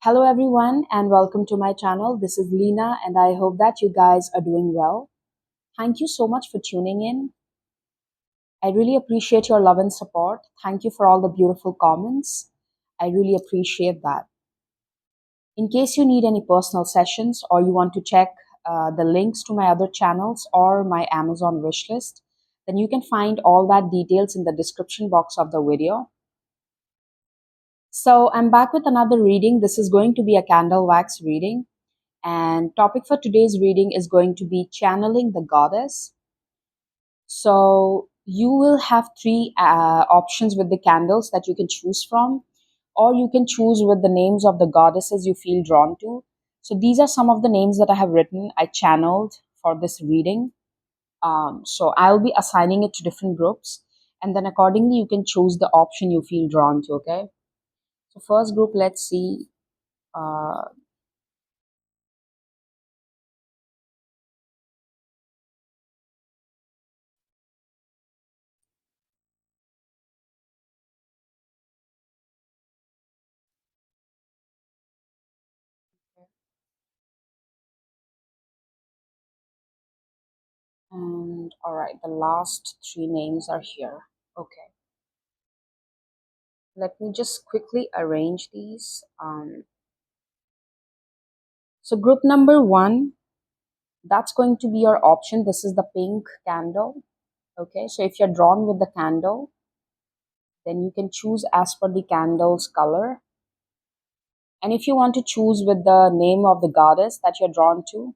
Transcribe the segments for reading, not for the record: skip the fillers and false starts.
Hello, everyone, and welcome to my channel. This is Leena, and I hope that you guys are doing well. Thank you so much for tuning in. I really appreciate your love and support. Thank you for all the beautiful comments. I really appreciate that. In case you need any personal sessions or you want to check the links to my other channels or my Amazon wishlist, then you can find all that details in the description box of the video. So I'm back with another reading. This is going to be a candle wax reading. And topic for today's reading is going to be channeling the goddess. So you will have three options with the candles that you can choose from, or you can choose with the names of the goddesses you feel drawn to. So these are some of the names that I have written, I channeled for this reading. So I'll be assigning it to different groups, and then accordingly you can choose the option you feel drawn to. Okay. So first group, let's see. Uh, And all right, the last three names are here. Okay, let me just quickly arrange these. So group number one, that's going to be your option. This is the pink candle. Okay, so if you're drawn with the candle, then you can choose as per the candle's color. And if you want to choose with the name of the goddess that you're drawn to,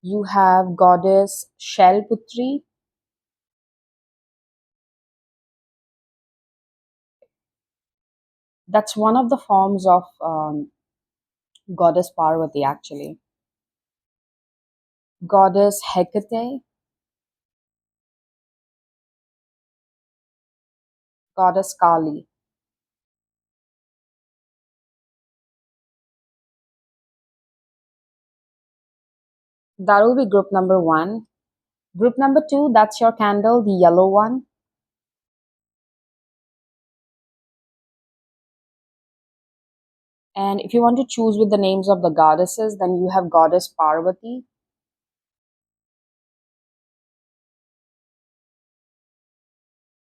you have goddess Shelputri. That's one of the forms of goddess Parvati, actually. Goddess Hecate, goddess Kali. That will be group number one. Group number two, that's your candle, the yellow one. And if you want to choose with the names of the goddesses, then you have goddess Parvati,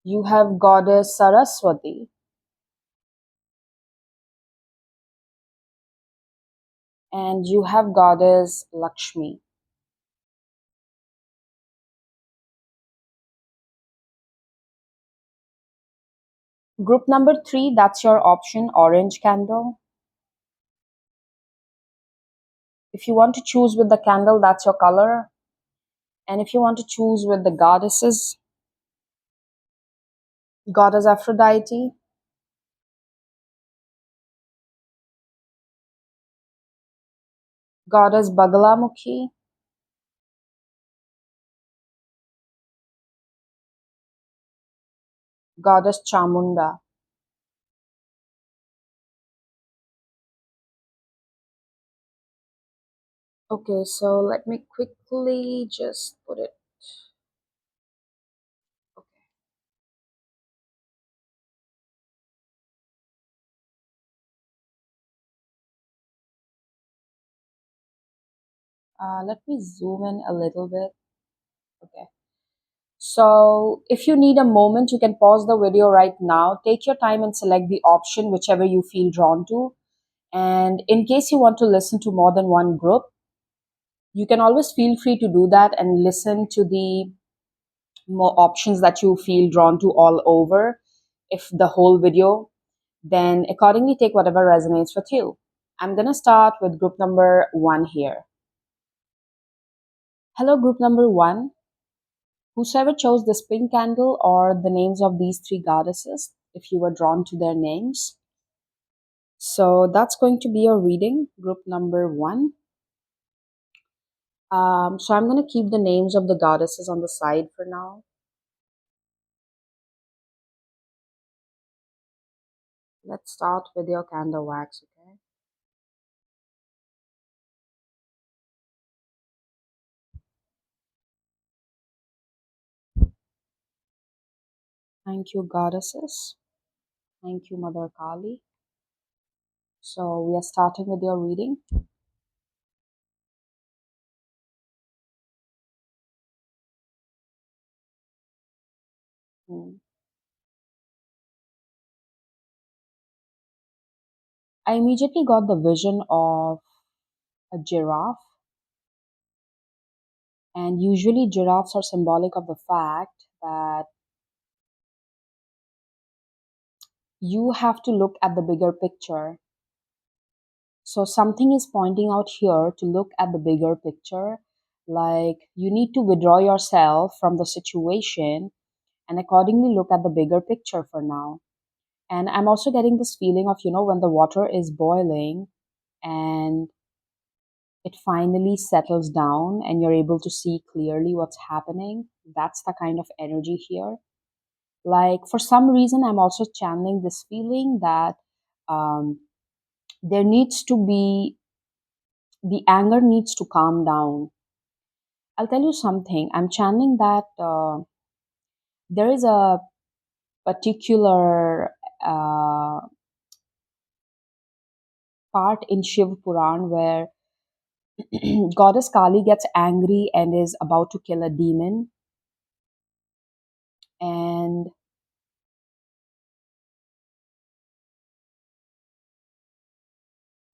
you have goddess Saraswati, and you have goddess Lakshmi. Group number three, that's your option, orange candle. If you want to choose with the candle, that's your color. And if you want to choose with the goddesses, goddess Aphrodite, goddess Bagalamukhi, goddess Chamunda. Okay, so let me quickly just put it. Okay. Let me zoom in a little bit. Okay. So if you need a moment, you can pause the video right now. Take your time and select the option, whichever you feel drawn to. And in case you want to listen to more than one group, you can always feel free to do that and listen to the more options that you feel drawn to all over. If the whole video, then accordingly take whatever resonates with you. I'm going to start with group number one here. Hello, group number one. Whosoever chose this pink candle or the names of these three goddesses, if you were drawn to their names. So that's going to be your reading, group number one. So I'm going to keep the names of the goddesses on the side for now. Let's start with your candle wax, okay? Thank you, goddesses. Thank you, Mother Kali. So we are starting with your reading. Hmm. I immediately got the vision of a giraffe, and usually giraffes are symbolic of the fact that you have to look at the bigger picture. So something is pointing out here to look at the bigger picture, like you need to withdraw yourself from the situation and accordingly look at the bigger picture for now. And I'm also getting this feeling of, when the water is boiling and it finally settles down and you're able to see clearly what's happening. That's the kind of energy here. Like, for some reason, I'm also channeling this feeling that um, there needs to be, the anger needs to calm down. I'll tell you something. I'm channeling that there is a particular uh, part in Shiv Puran where Goddess Kali gets angry and is about to kill a demon. And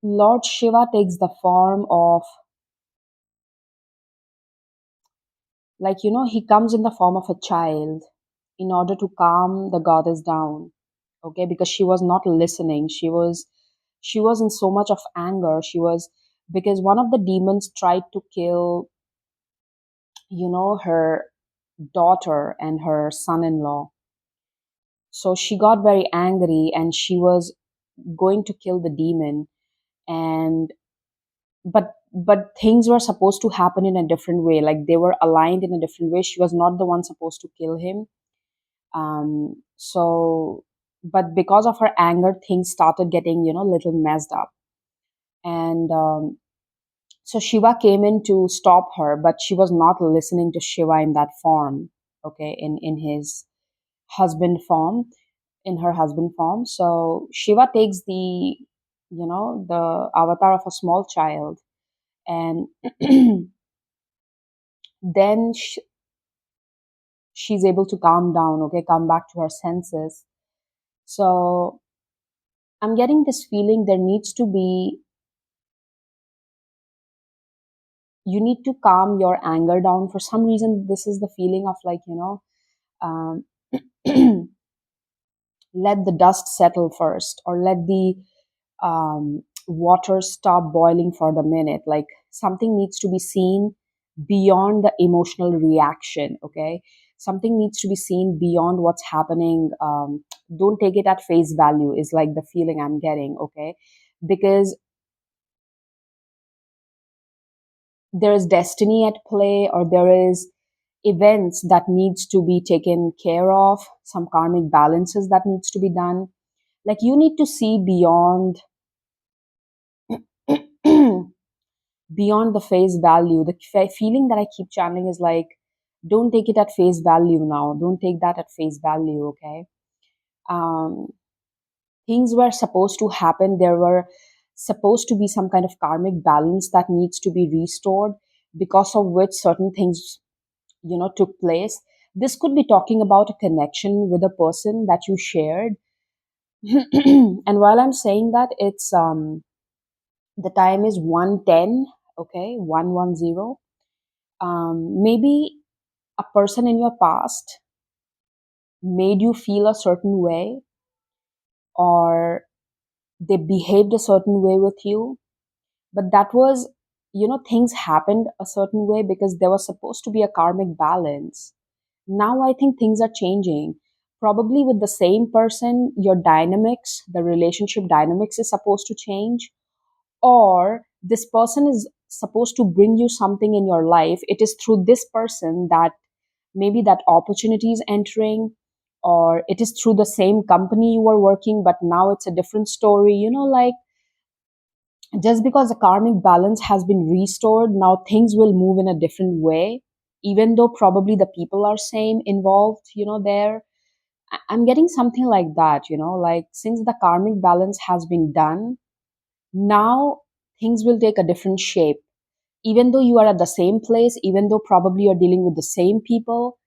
Lord Shiva takes the form of, like, he comes in the form of a child in order to calm the goddess down. Okay, because she was not listening. She was in so much of anger. She was, because one of the demons tried to kill, her daughter and her son-in-law. So she got very angry and she was going to kill the demon. And but things were supposed to happen in a different way, like they were aligned in a different way. She was not the one supposed to kill him. So but because of her anger, things started getting, little messed up. And so Shiva came in to stop her, but she was not listening to Shiva in that form. Okay, in his husband form, in her husband form. So Shiva takes the avatar of a small child, and then she's able to calm down, okay, come back to her senses. So I'm getting this feeling there needs to be, you need to calm your anger down. For some reason, this is the feeling of, like, um, let the dust settle first, or let the water stop boiling for the minute. Like, something needs to be seen beyond the emotional reaction, okay? Something needs to be seen beyond what's happening. Don't take it at face value, is like the feeling I'm getting, okay? Because there is destiny at play, or there is events that needs to be taken care of, some karmic balances that needs to be done. Like, you need to see beyond beyond the face value. The feeling that I keep channeling is like, don't take it at face value now. Don't take that at face value, okay? Um, Things were supposed to happen. There were supposed to be some kind of karmic balance that needs to be restored, because of which certain things, took place. This could be talking about a connection with a person that you shared. And while I'm saying that, it's the time is 1:10, okay, 110. Maybe a person in your past made you feel a certain way, or they behaved a certain way with you, but that was, things happened a certain way because there was supposed to be a karmic balance. Now I think things are changing. Probably with the same person, your dynamics, the relationship dynamics is supposed to change, or this person is supposed to bring you something in your life. It is through this person that maybe that opportunity is entering, or it is through the same company you were working, but now it's a different story. Like, just because the karmic balance has been restored, now things will move in a different way, even though probably the people are same involved, there. I'm getting something like that, like, since the karmic balance has been done, Now things will take a different shape. Even though you are at the same place, even though probably you're dealing with the same people,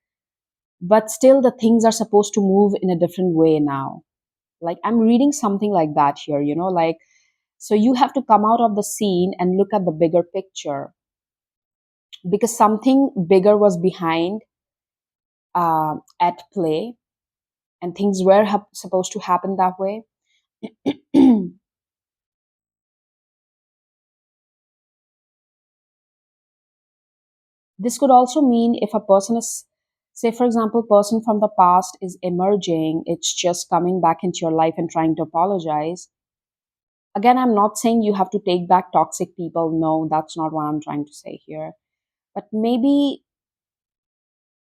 but still the things are supposed to move in a different way now. Like I'm reading something like that here, like, so you have to come out of the scene and look at the bigger picture, because something bigger was behind, at play, and things were supposed to happen that way. This could also mean if a person is, say, for example, person from the past is emerging, it's just coming back into your life and trying to apologize. Again, I'm not saying you have to take back toxic people. No, that's not what I'm trying to say here. But maybe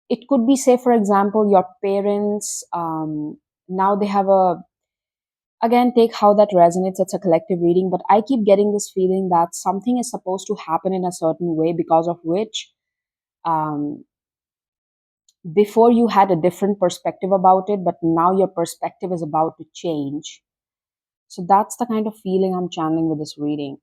it could be, say, for example, your parents, now they have a, again, take how that resonates. It's a collective reading, but I keep getting this feeling that something is supposed to happen in a certain way, because of which, um, before you had a different perspective about it, but now your perspective is about to change. So that's the kind of feeling I'm channeling with this reading.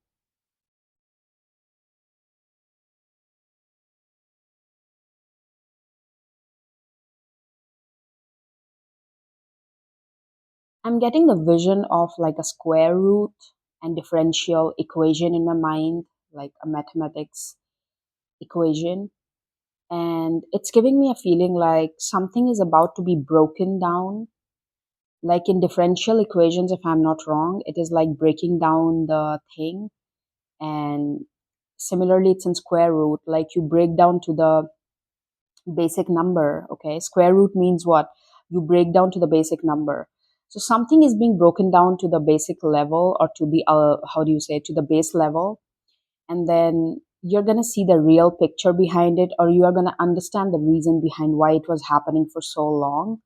I'm getting the vision of like a square root and differential equation in my mind, like a mathematics equation. And it's giving me a feeling like something is about to be broken down. Like in differential equations, if I'm not wrong, it is like breaking down the thing. And similarly, it's in square root, like you break down to the basic number. Okay, square root means what? You break down to the basic number. So something is being broken down to the basic level, or to the, how do you say, to the base level. And then you're going to see the real picture behind it, or you are going to understand the reason behind why it was happening for so long.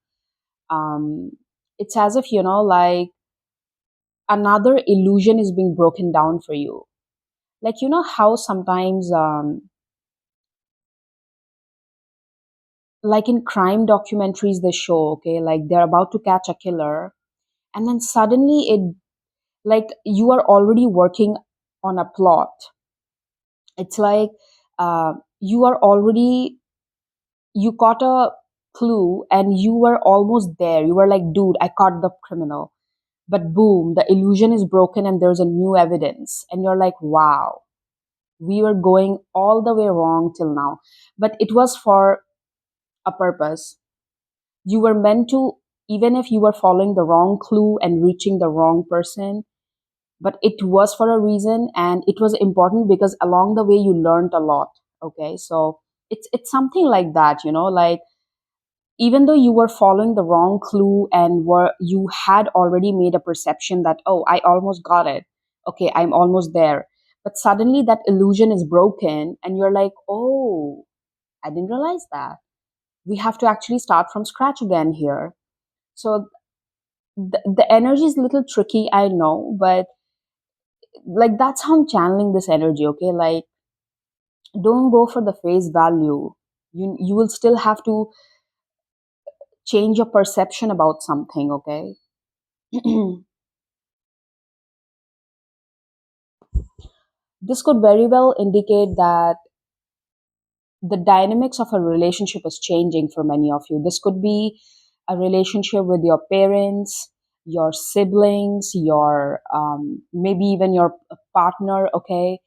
um, it's as if, like, another illusion is being broken down for you. Like, how sometimes, like in crime documentaries, they show, okay, like they're about to catch a killer, and then suddenly it, like, you are already working on a plot. It's like, you are already, you caught a clue and you were almost there. You were like, dude, I caught the criminal. But boom, the illusion is broken and there's a new evidence. And you're like, wow, we were going all the way wrong till now. But it was for a purpose. You were meant to, even if you were following the wrong clue and reaching the wrong person, but it was for a reason, and it was important because along the way you learned a lot. Okay, so it's something like that, like, even though you were following the wrong clue and were, you had already made a perception that, oh, I almost got it, okay, I'm almost there, but suddenly that illusion is broken and you're like, oh, I didn't realize that we have to actually start from scratch again here. So the energy is a little tricky, I know, but like that's how I'm channeling this energy. Okay, like, don't go for the face value. You will still have to change your perception about something. Okay. This could very well indicate that the dynamics of a relationship is changing for many of you. This could be a relationship with your parents, your siblings, your, maybe even your partner. Okay,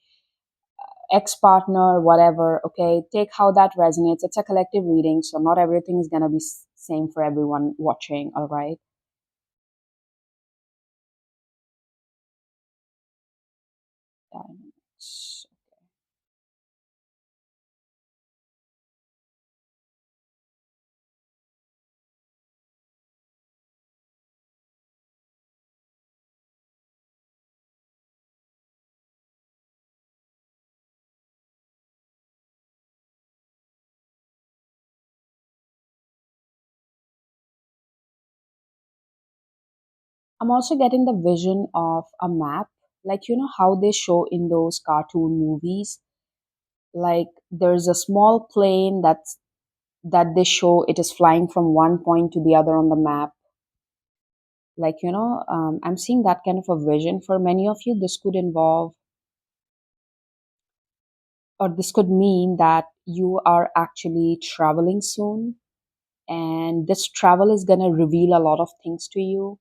ex-partner, whatever. Okay, take how that resonates. It's a collective reading, so not everything is going to be same for everyone watching. All right. Dynamics. I'm also getting the vision of a map, like, how they show in those cartoon movies. Like there's a small plane that they show, it is flying from one point to the other on the map. Like, I'm seeing that kind of a vision. For many of you, this could involve, or this could mean that you are actually traveling soon, and this travel is going to reveal a lot of things to you.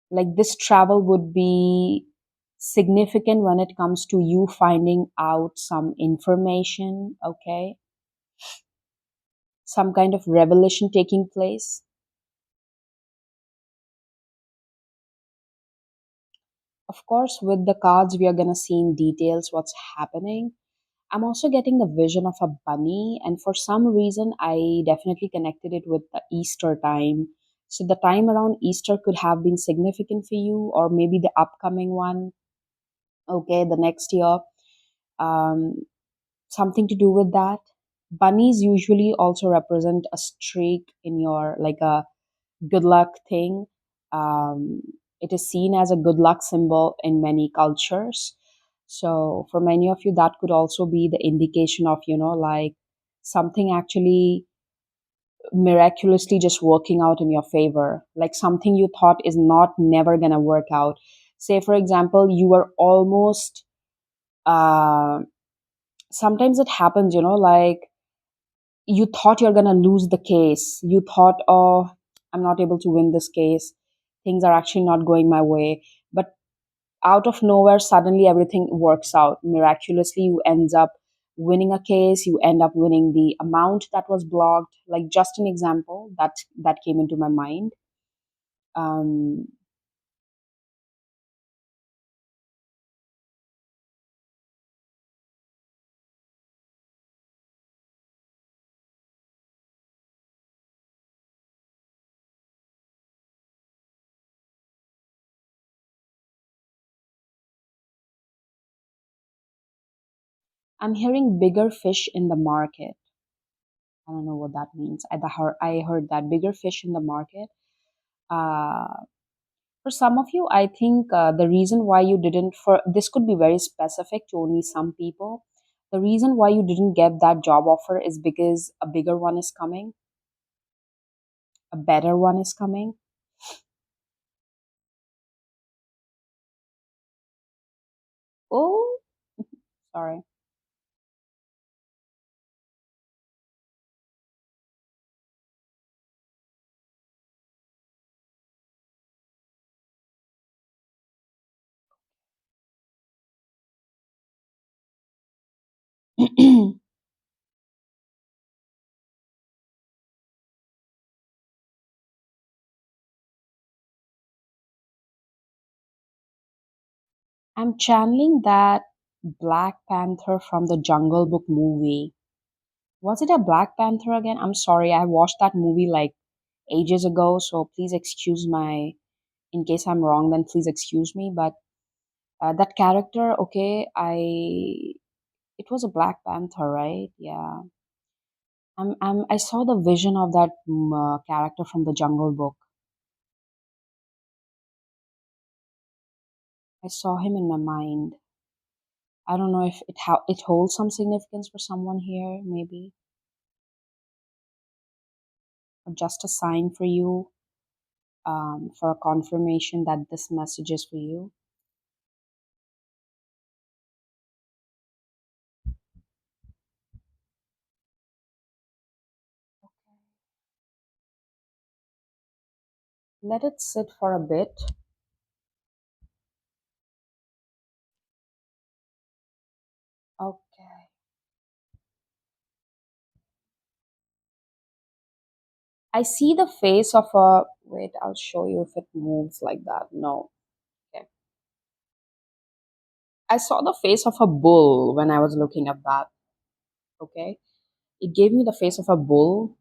Like, this travel would be significant when it comes to you finding out some information, okay? Some kind of revelation taking place. Of course, with the cards, we are going to see in details what's happening. I'm also getting the vision of a bunny, and for some reason, I definitely connected it with the Easter time. So, the time around Easter could have been significant for you, or maybe the upcoming one, okay, the next year. Um, Something to do with that. Bunnies usually also represent a streak in your, like a good luck thing. Um, it is seen as a good luck symbol in many cultures. So for many of you, that could also be the indication of, like something actually miraculously just working out in your favor, like something you thought is not never gonna work out. Say, for example, you were almost, uh, sometimes it happens, like you thought you're going to lose the case. You thought, oh, I'm not able to win this case. Things are actually not going my way. But out of nowhere, suddenly everything works out. Miraculously, you end up winning a case. You end up winning the amount that was blocked. Like, just an example that came into my mind. Um, I'm hearing bigger fish in the market. I don't know what that means. I heard that bigger fish in the market. Uh, For some of you, I think the reason why you didn't, for this could be very specific to only some people. The reason why you didn't get that job offer is because a bigger one is coming, a better one is coming. Oh, sorry. I'm channeling that Black Panther from the Jungle Book movie. Was it a Black Panther again? I'm sorry, I watched that movie like ages ago, so please excuse my, in case I'm wrong, then please excuse me. But that character, okay, it was a Black Panther, right? Yeah. I saw the vision of that character from the Jungle Book. I saw him in my mind. I don't know if it holds some significance for someone here, maybe, or just a sign for you, for a confirmation that this message is for you. Let it sit for a bit. Okay. I see the face of a. Wait, I'll show you if it moves like that. No. Okay. I saw the face of a bull when I was looking at that. Okay. It gave me the face of a bull.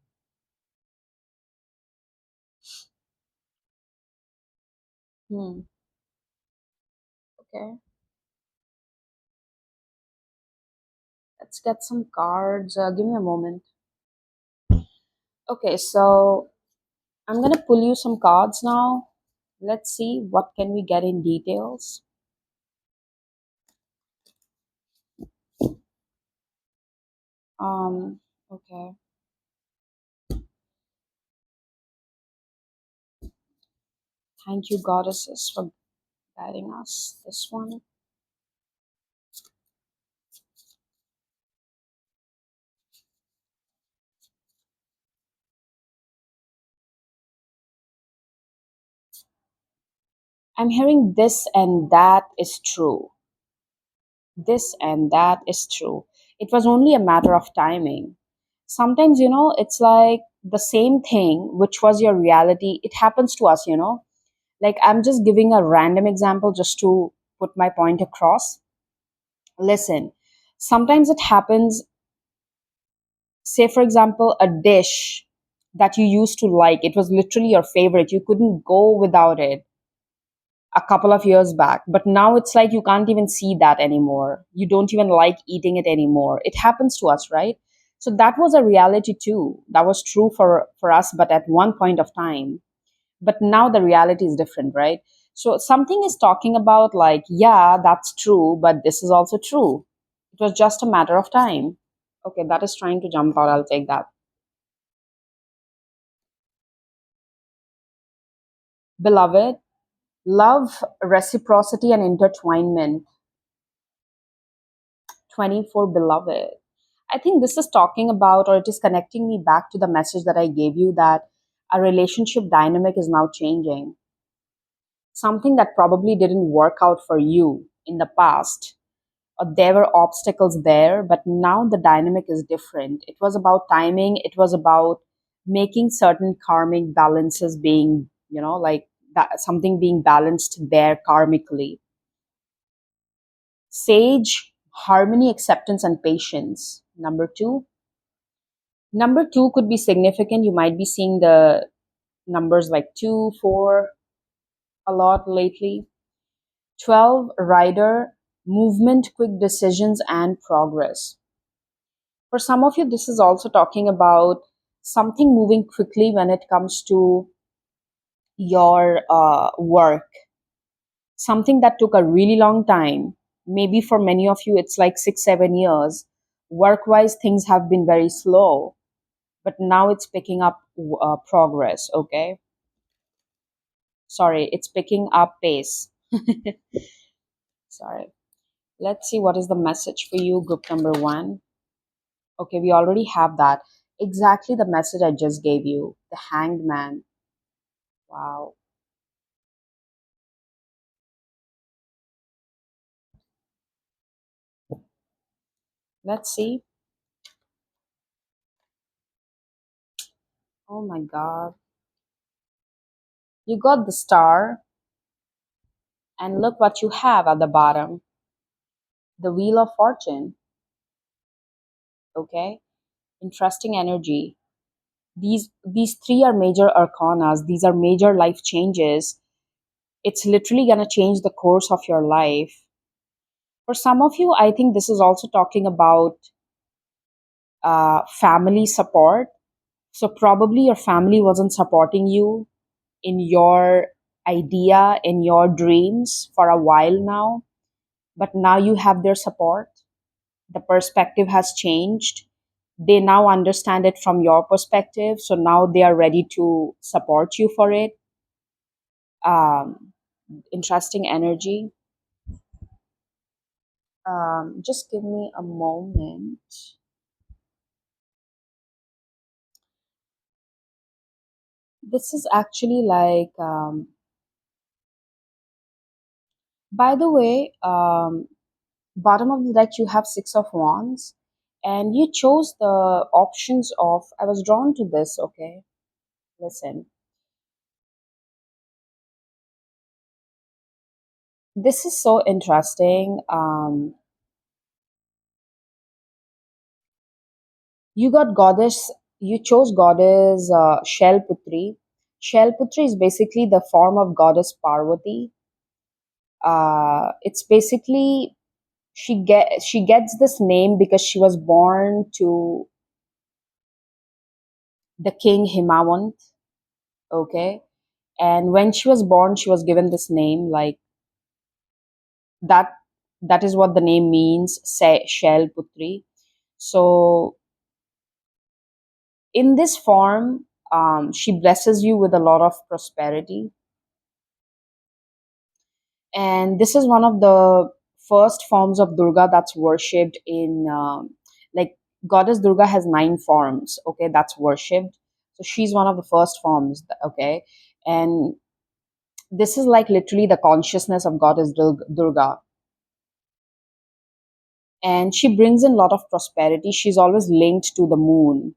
Hmm. Okay. Let's get some cards. Give me a moment. Okay, so I'm gonna pull you some cards now. Let's see what can we get in details. Um. Okay. Thank you, goddesses, for guiding us. This one. I'm hearing this and that is true. This and that is true. It was only a matter of timing. Sometimes, it's like the same thing, which was your reality. It happens to us. Like, I'm just giving a random example just to put my point across. Listen, sometimes it happens, say, for example, a dish that you used to like, it was literally your favorite. You couldn't go without it a couple of years back, but now it's like you can't even see that anymore. You don't even like eating it anymore. It happens to us, right? So that was a reality too. That was true for us, but at one point of time. But now the reality is different, right? So something is talking about, like, yeah, that's true, but this is also true. It was just a matter of time. Okay, that is trying to jump out. I'll take that. Beloved, love, reciprocity, and intertwinement. 24, beloved. I think this is talking about, or it is connecting me back to the message that I gave you, that a relationship dynamic is now changing. Something that probably didn't work out for you in the past, or there were obstacles there, but now the dynamic is different. It was about timing, it was about making certain karmic balances being, like that, something being balanced there karmically. Sage, harmony, acceptance, and patience. Number two could be significant. You might be seeing the numbers like 2, 4 a lot lately. 12, rider, movement, quick decisions, and progress. For some of you, this is also talking about something moving quickly when it comes to your work. Something that took a really long time. Maybe for many of you, it's like 6, 7 years. Work wise, things have been very slow, but now it's picking up progress, okay? Sorry, it's picking up pace. Sorry. Let's see what is the message for you, group number one. Okay, we already have that. Exactly the message I just gave you. The hanged man. Wow. Let's see. Oh my God. You got the star, and look what you have at the bottom. The wheel of fortune. Okay. Interesting energy. These three are major arcanas. These are major life changes. It's literally gonna change the course of your life. For some of you, I think this is also talking about family support. So probably your family wasn't supporting you in your idea, in your dreams for a while now, but now you have their support. The perspective has changed. They now understand it from your perspective, so now they are ready to support you for it. Um, Interesting energy. Just give me a moment. This is actually like, by the way, bottom of the deck you have six of wands, and you chose the options of, I was drawn to this. Okay, listen, this is so interesting. You got goddess, you chose goddess Shelputri. Shelputri is basically the form of goddess Parvati. It's basically, she gets this name because she was born to the king Himawant. Okay, and when she was born, she was given this name, like that. That is what the name means, Shell Putri. So in this form, she blesses you with a lot of prosperity. And this is one of the first forms of Durga that's worshipped in, like, goddess Durga has 9 forms. Okay, that's worshipped. So she's one of the first forms. Okay, and this is like literally the consciousness of goddess Durga, and she brings in a lot of prosperity. She's always linked to the moon.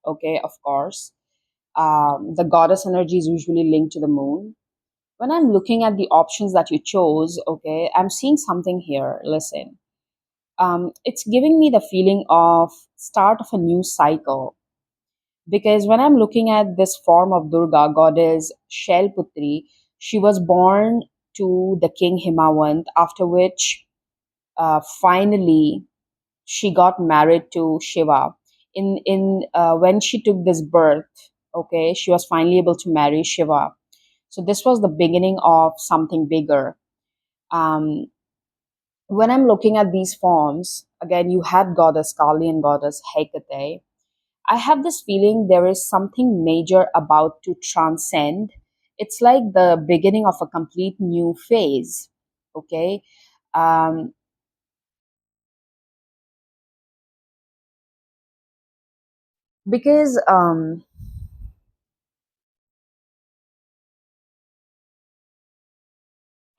Okay, of course, the goddess energy is usually linked to the moon. When I'm looking at the options that you chose, okay, I'm seeing something here. Listen, it's giving me the feeling of start of a new cycle, because when I'm looking at this form of Durga, goddess Shailputri, she was born to the king Himawant, after which finally she got married to Shiva. In when she took this birth, okay, she was finally able to marry Shiva. So this was the beginning of something bigger. Um, when I'm looking at these forms, again, you had goddess Kali and goddess Hecate. I have this feeling there is something major about to transcend. It's like the beginning of a complete new phase. Okay. Um, because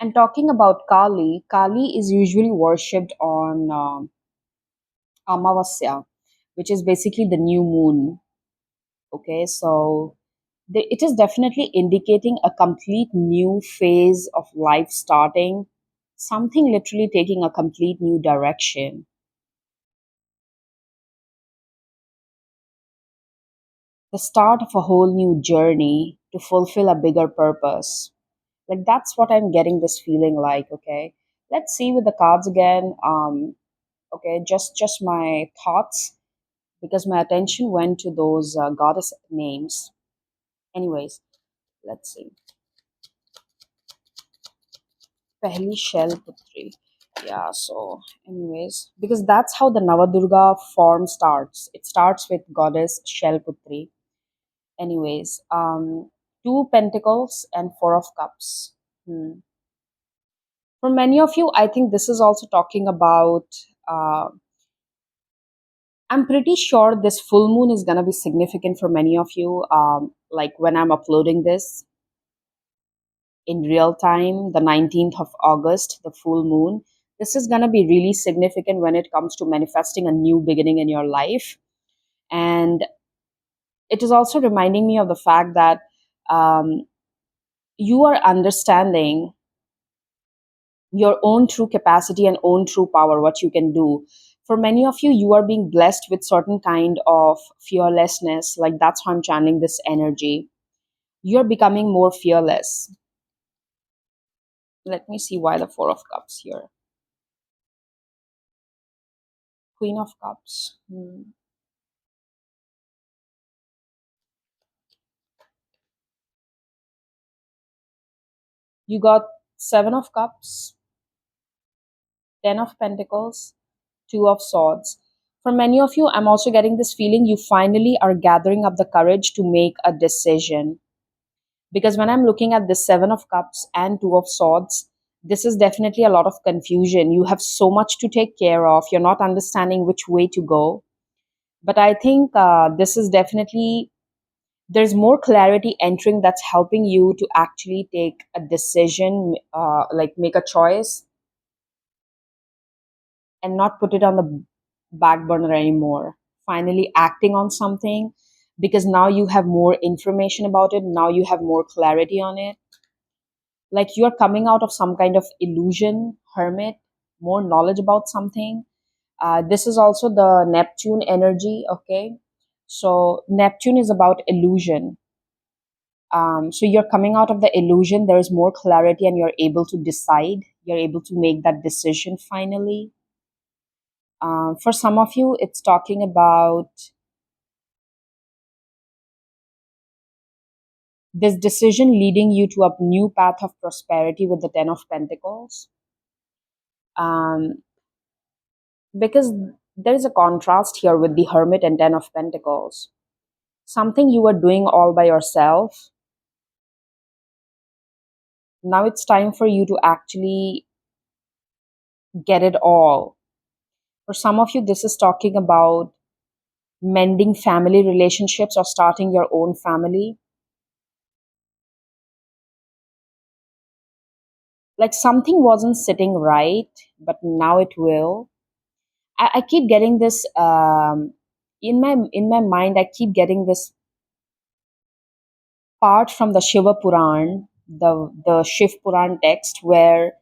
and talking about Kali, Kali is usually worshipped on Amavasya, which is basically the new moon. Okay, so it is definitely indicating a complete new phase of life starting, something literally taking a complete new direction, the start of a whole new journey to fulfill a bigger purpose. Like that's what I'm getting this feeling like. Okay, let's see with the cards again. Okay, just my thoughts, because my attention went to those goddess names. Anyways, let's see. Pehli Shell Putri. Yeah, so anyways, because that's how the Navadurga form starts. It starts with goddess Shell Putri. Anyways, two pentacles and 4 of cups. Hmm. For many of you, I think this is also talking about. Uh, I'm pretty sure this full moon is gonna be significant for many of you. Like when I'm uploading this in real time, the 19th of August, the full moon. This is going to be really significant when it comes to manifesting a new beginning in your life. And it is also reminding me of the fact that um, you are understanding your own true capacity and own true power, what you can do. For many of you, you are being blessed with certain kind of fearlessness. Like that's how I'm channeling this energy. You're becoming more fearless. Let me see why the 4 of cups here. Queen of cups. Hmm. You got 7 of cups, 10 of pentacles, 2 of swords. For many of you, I'm also getting this feeling you finally are gathering up the courage to make a decision. Because when I'm looking at the 7 of cups and 2 of swords, this is definitely a lot of confusion. You have so much to take care of. You're not understanding which way to go. But I think this is definitely, there's more clarity entering that's helping you to actually take a decision, like make a choice and not put it on the back burner anymore. Finally, acting on something, because now you have more information about it, now you have more clarity on it. Like you're coming out of some kind of illusion, hermit, more knowledge about something. This is also the Neptune energy, okay? So, Neptune is about illusion. So, you're coming out of the illusion, there is more clarity, and you're able to decide, you're able to make that decision finally. For some of you, it's talking about this decision leading you to a new path of prosperity with the 10 of pentacles. Um, because there is a contrast here with the hermit and 10 of pentacles. Something you were doing all by yourself, Now it's time for you to actually get it all. For some of you, this is talking about mending family relationships or starting your own family. Like something wasn't sitting right, but now it will. I keep getting this in my mind. I keep getting this part from the Shiva Puran, the Shiv Puran text, where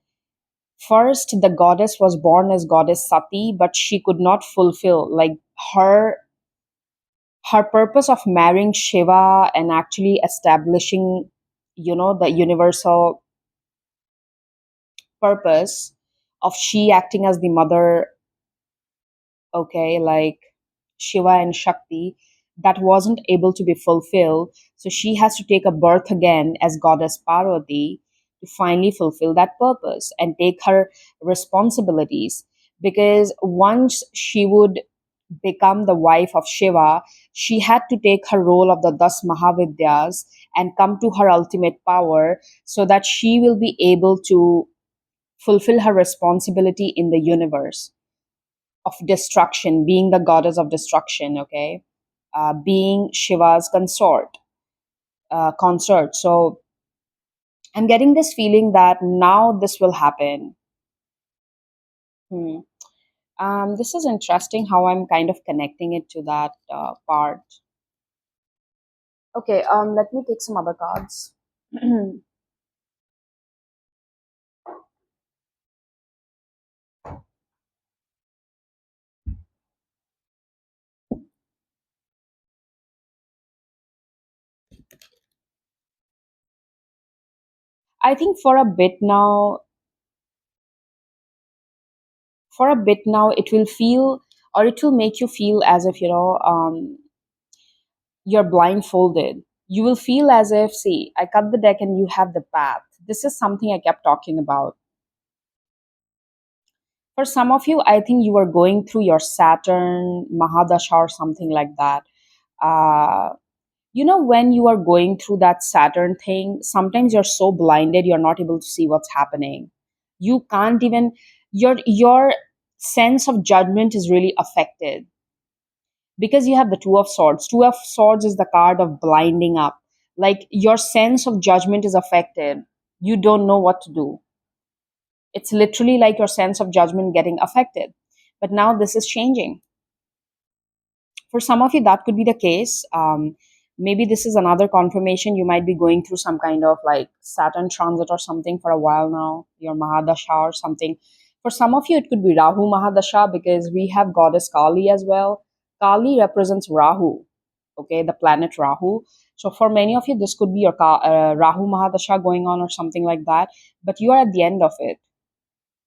first the goddess was born as goddess Sati, but she could not fulfill like her her purpose of marrying Shiva and actually establishing, the universal purpose of she acting as the mother, okay, like Shiva and Shakti, that wasn't able to be fulfilled. So she has to take a birth again as goddess Parvati to finally fulfill that purpose and take her responsibilities. Because once she would become the wife of Shiva, she had to take her role of the Das Mahavidyas and come to her ultimate power so that she will be able to fulfill her responsibility in the universe of destruction, being the goddess of destruction, okay? Being Shiva's consort. So I'm getting this feeling that now this will happen. Hmm. This is interesting how I'm kind of connecting it to that part. Okay, let me take some other cards. I think for a bit now, it will feel, or it will make you feel as if, you're blindfolded. You will feel as if, see, I cut the deck and you have the path. This is something I kept talking about. For some of you, I think you are going through your Saturn, Mahadasha, or something like that. Uh, when you are going through that Saturn thing, sometimes you're so blinded, you're not able to see what's happening. You can't even, your sense of judgment is really affected because you have the Two of Swords. Two of Swords is the card of blinding up. Like your sense of judgment is affected. You don't know what to do. It's literally like your sense of judgment getting affected. But now this is changing. For some of you, that could be the case. Maybe this is another confirmation you might be going through some kind of like Saturn transit or something for a while now, your Mahadasha or something. For some of you, it could be Rahu Mahadasha because we have goddess Kali as well. Kali represents Rahu, okay, the planet Rahu. So for many of you, this could be your Rahu Mahadasha going on or something like that. But you are at the end of it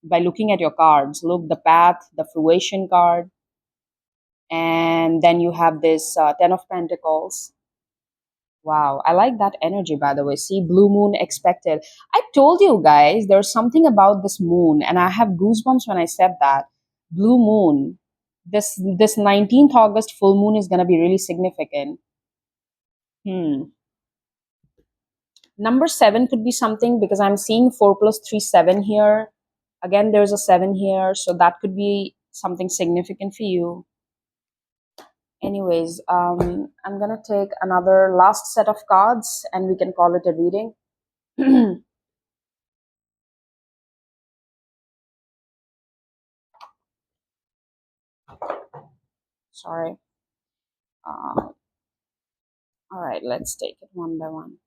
by looking at your cards. Look, the path, the fruition card, and then you have this Ten of Pentacles. Wow, I like that energy, by the way. See, blue moon expected. I told you guys there's something about this moon, and I have goosebumps when I said that. Blue moon. This 19th August full moon is gonna be really significant. Hmm. Number seven could be something because I'm seeing 4 plus 3, 7 here. Again, there's a seven here, so that could be something significant for you. Anyways, I'm gonna take another last set of cards and we can call it a reading. Sorry. Uh, all right, let's take it one by one.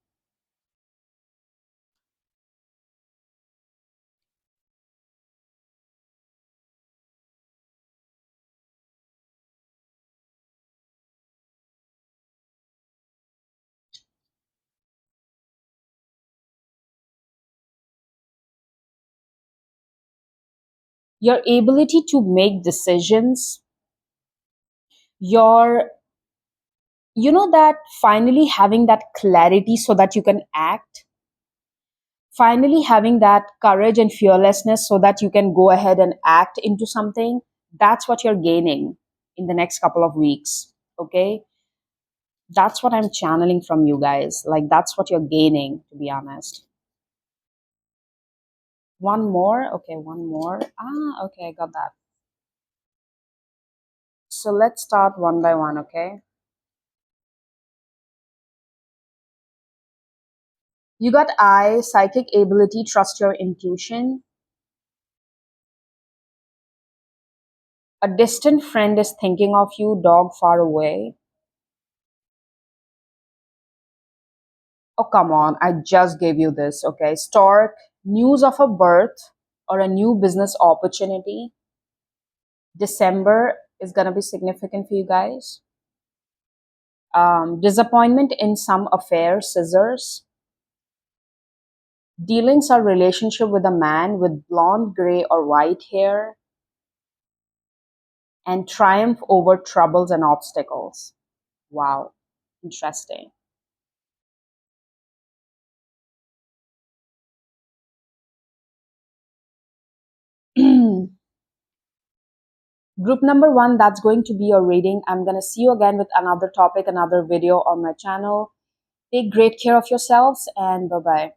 Your ability to make decisions, your, that finally having that clarity so that you can act, finally having that courage and fearlessness so that you can go ahead and act into something, that's what you're gaining in the next couple of weeks. Okay, that's what I'm channeling from you guys. Like, that's what you're gaining, to be honest. One more. Okay, one more. Ah, okay, I got that. So let's start one by one, okay? You got I, psychic ability, trust your intuition. A distant friend is thinking of you, dog far away. Oh, come on, I just gave you this, okay? Stork, news of a birth or a new business opportunity. December is going to be significant for you guys. Disappointment in some affair, scissors. Dealings or relationship with a man with blonde, gray, or white hair. And triumph over troubles and obstacles. Wow, interesting. Group number one, that's going to be your reading. I'm going to see you again with another topic, another video on my channel. Take great care of yourselves and bye bye.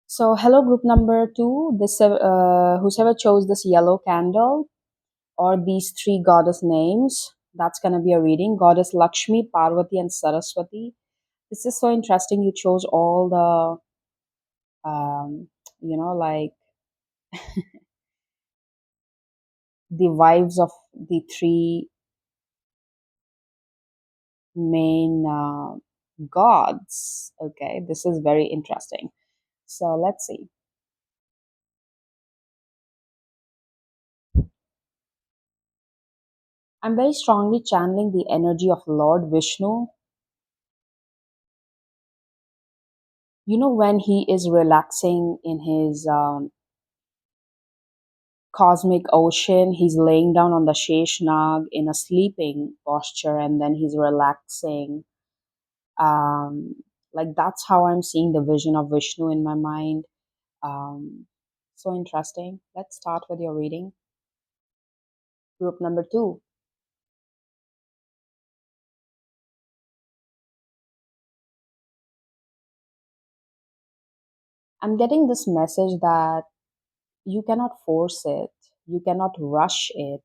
So, hello, group number two. This whoever chose this yellow candle or these three goddess names, that's going to be a reading. Goddess Lakshmi, Parvati, and Saraswati. This is so interesting. You chose all like the wives of the three main gods. Okay, this is very interesting. So let's see. I'm very strongly channeling the energy of Lord Vishnu. You know, when he is relaxing in his cosmic ocean, he's laying down on the Sheshnag in a sleeping posture and then he's relaxing. Um, like that's how I'm seeing the vision of Vishnu in my mind. Um, so interesting. Let's start with your reading. Group number two. I'm getting this message that you cannot force it, you cannot rush it.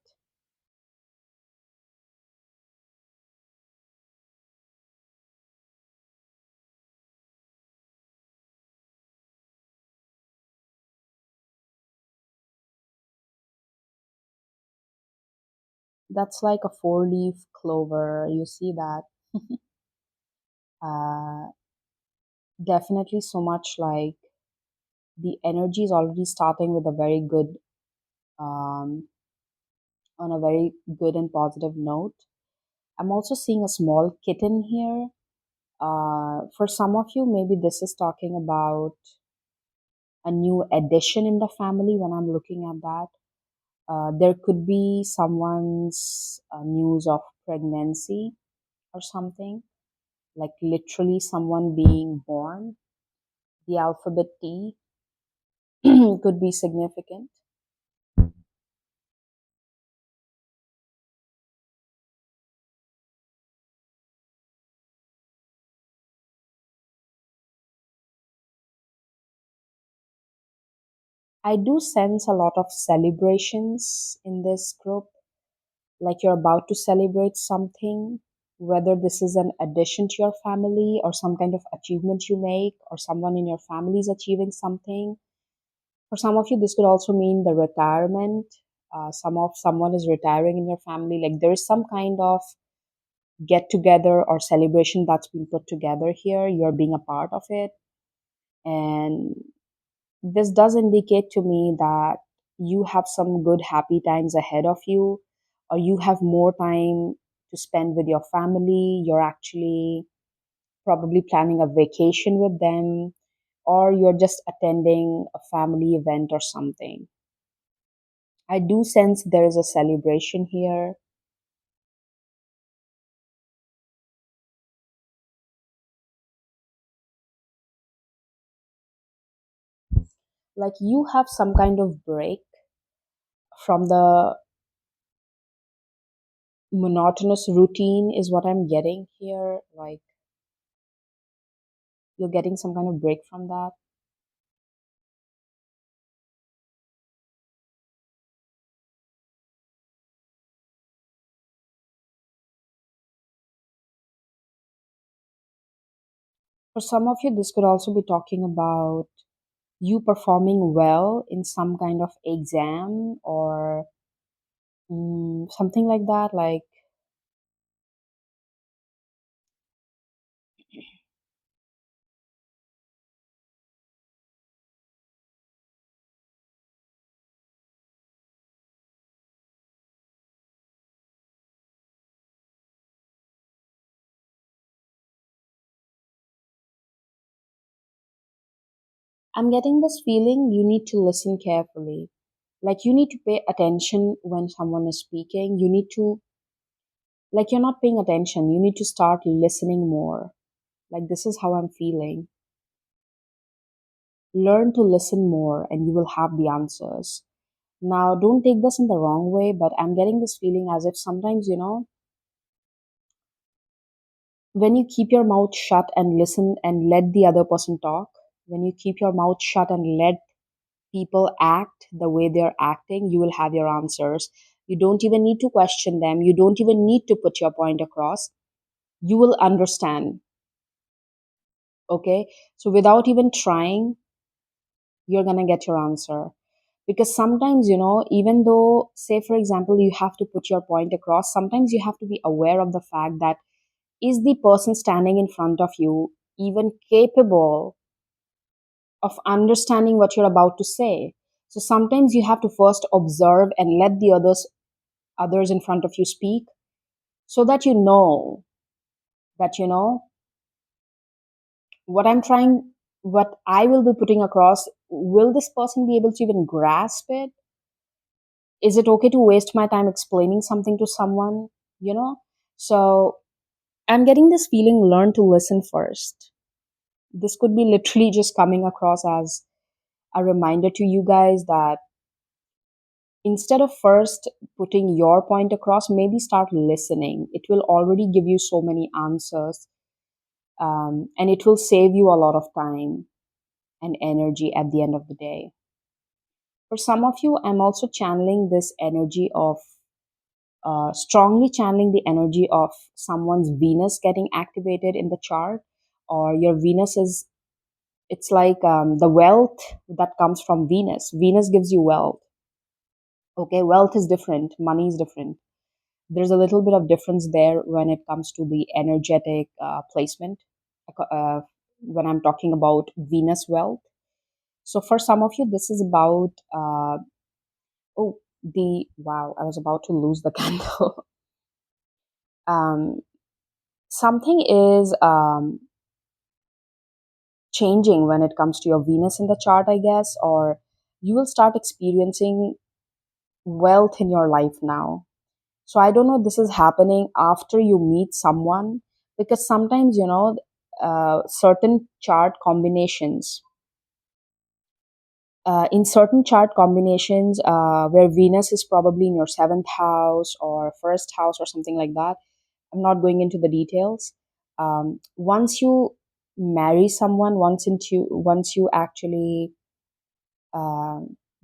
That's like a four-leaf clover. You see that? uh, Definitely so much like the energy is already starting with a very good, um, on a very good and positive note. I'm also seeing a small kitten here. For some of you, maybe this is talking about a new addition in the family when I'm looking at that. There could be someone's news of pregnancy or something, like literally someone being born. The alphabet T could be significant. I do sense a lot of celebrations in this group, like you're about to celebrate something, whether this is an addition to your family or some kind of achievement you make, or someone in your family is achieving something. For some of you, this could also mean the retirement. Someone is retiring in your family. Like there is some kind of get together or celebration that's been put together here. You're being a part of it, and this does indicate to me that you have some good happy times ahead of you, or you have more time to spend with your family. You're actually probably planning a vacation with them, or you're just attending a family event or something. I do sense there is a celebration here. Like you have some kind of break from the monotonous routine, is what I'm getting here. Like you're getting some kind of break from that. For some of you, this could also be talking about you performing well in some kind of exam or something like that. Like, I'm getting this feeling you need to listen carefully. Like, you need to pay attention when someone is speaking. You need to, like, you're not paying attention. You need to start listening more. Like, this is how I'm feeling. Learn to listen more and you will have the answers. Now, don't take this in the wrong way, but I'm getting this feeling as if sometimes, when you keep your mouth shut and listen and let the other person talk, when you keep your mouth shut and let people act the way they're acting, you will have your answers. You don't even need to question them. You don't even need to put your point across. You will understand. Okay. So without even trying, you're going to get your answer. Because sometimes, even though, say, for example, you have to put your point across, sometimes you have to be aware of the fact that is the person standing in front of you even capable of understanding what you're about to say. So sometimes you have to first observe and let the others in front of you speak so that you know that what I will be putting across, will this person be able to even grasp it? Is it okay to waste my time explaining something to someone? You know? So I'm getting this feeling, learn to listen first. This could be literally just coming across as a reminder to you guys that instead of first putting your point across, maybe start listening. It will already give you so many answers, and it will save you a lot of time and energy at the end of the day. For some of you, I'm also channeling this energy of, strongly channeling the energy of someone's Venus getting activated in the chart, or your Venus is, it's like the wealth that comes from Venus. Venus gives you wealth. Okay, wealth is different, money is different. There's a little bit of difference there when it comes to the energetic placement, when I'm talking about Venus wealth. So for some of you, this is about, oh, wow, I was about to lose the candle. um, Something is changing when it comes to your Venus in the chart, I guess, or you will start experiencing wealth in your life now. So I don't know, this is happening after you meet someone, because sometimes, certain chart combinations, in certain chart combinations, where Venus is probably in your seventh house or first house or something like that. I'm not going into the details. Once you marry someone, once you actually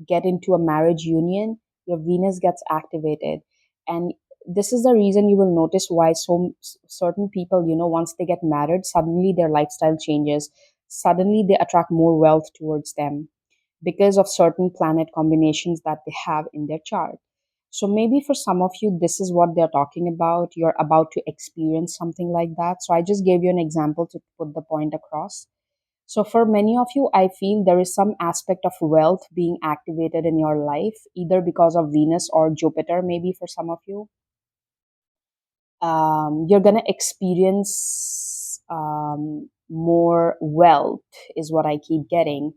get into a marriage union, your Venus gets activated. And this is the reason you will notice why certain people, once they get married, suddenly their lifestyle changes. Suddenly they attract more wealth towards them because of certain planet combinations that they have in their chart. So maybe for some of you, this is what they're talking about. You're about to experience something like that. So I just gave you an example to put the point across. So, for many of you, I feel there is some aspect of wealth being activated in your life, either because of Venus or Jupiter, maybe for some of you. You're going to experience more wealth, is what I keep getting.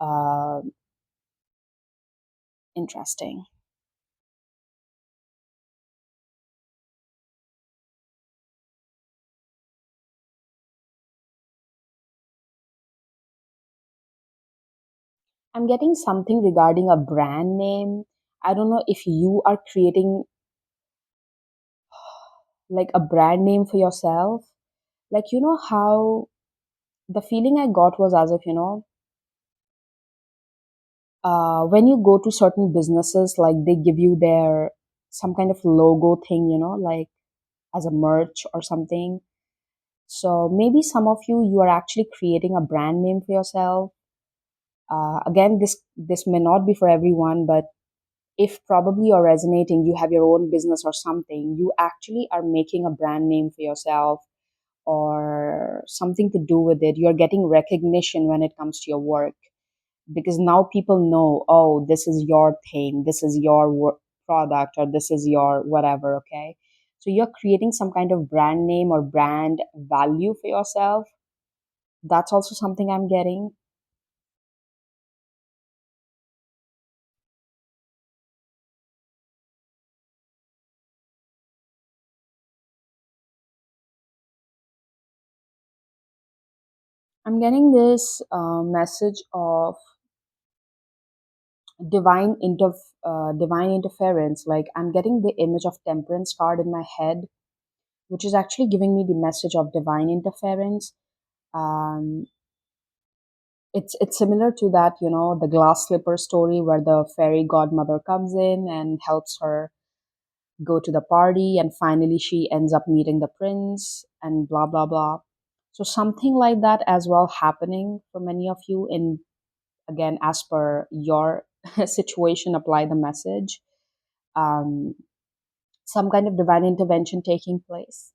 Uh, Interesting. I'm getting something regarding a brand name. I don't know if you are creating like a brand name for yourself. Like, how the feeling I got was as if, when you go to certain businesses, like they give you their some kind of logo thing, like as a merch or something. So maybe some of you, you are actually creating a brand name for yourself. Again, this may not be for everyone, but if probably you're resonating, you have your own business or something, you actually are making a brand name for yourself or something to do with it. You're getting recognition when it comes to your work because now people know, oh, this is your thing, this is your product, or this is your whatever, okay? So you're creating some kind of brand name or brand value for yourself. That's also something I'm getting. I'm getting this message of divine divine interference. Like I'm getting the image of temperance card in my head, which is actually giving me the message of divine interference. Um, it's similar to that, you know, the glass slipper story where the fairy godmother comes in and helps her go to the party, and finally she ends up meeting the prince and blah blah blah. So something like that as well happening for many of you. In again, as per your situation, apply the message. Um, some kind of divine intervention taking place.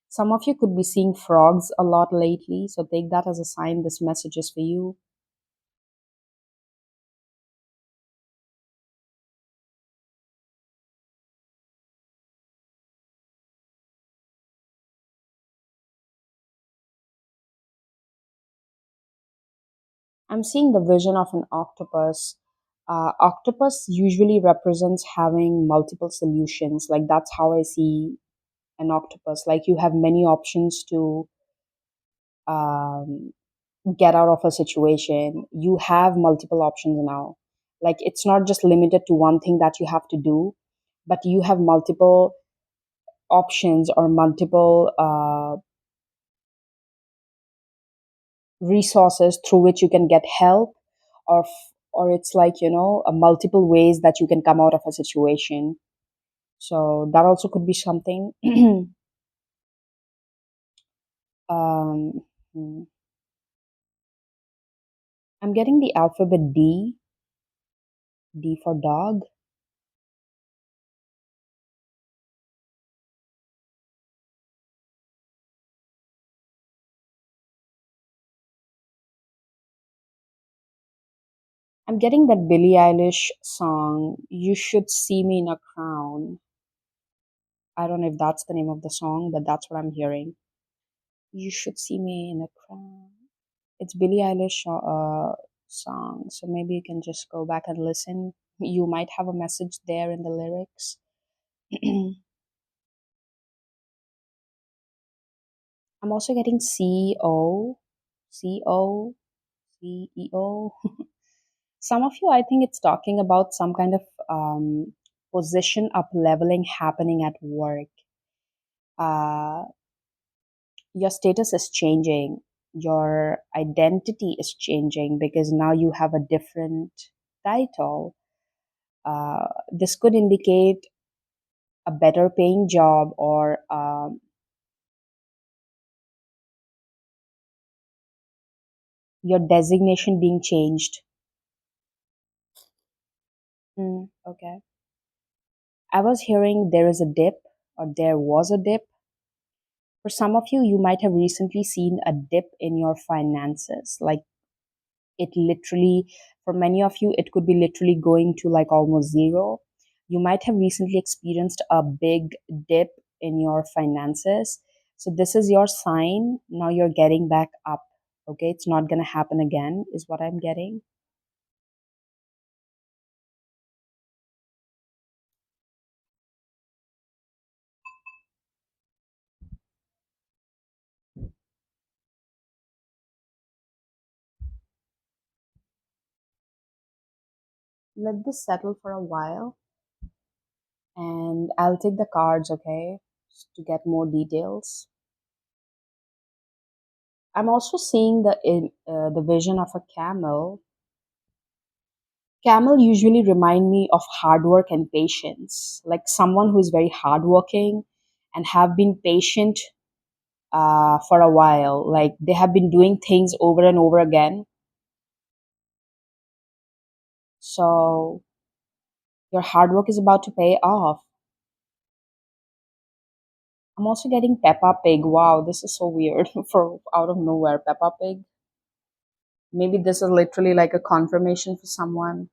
Some of you could be seeing frogs a lot lately, so take that as a sign this message is for you. I'm seeing the vision of an octopus. Octopus usually represents having multiple solutions. Like that's how I see an octopus. Like you have many options to um, get out of a situation. You have multiple options now. Like it's not just limited to one thing that you have to do, but you have multiple options or multiple resources through which you can get help, or or it's like, you know, a multiple ways that you can come out of a situation. So that also could be something. um, hmm, I'm getting the alphabet D, D for dog. I'm getting that Billie Eilish song, You Should See Me in a Crown. I don't know if that's the name of the song, but that's what I'm hearing. You should see me in a crown. It's Billie Eilish song, so maybe you can just go back and listen. You might have a message there in the lyrics. I'm also getting CO, CEO. Some of you, I think it's talking about some kind of position up leveling happening at work. Uh, your status is changing, your identity is changing because now you have a different title. This could indicate a better paying job or your designation being changed. Okay. I was hearing there is a dip, or there was a dip. For some of you, you might have recently seen a dip in your finances. Like it literally, for many of you, it could be literally going to like almost zero. You might have recently experienced a big dip in your finances. So this is your sign. Now you're getting back up. Okay, it's not going to happen again, is what I'm getting. Let this settle for a while and I'll take the cards, okay, to get more details. I'm also seeing the vision of a camel. Camel usually remind me of hard work and patience, like someone who is very hardworking and have been patient for a while. Like they have been doing things over and over again. So your hard work is about to pay off. I'm also getting Peppa Pig. Wow, this is so weird for out of nowhere. Peppa Pig. Maybe this is literally like a confirmation for someone.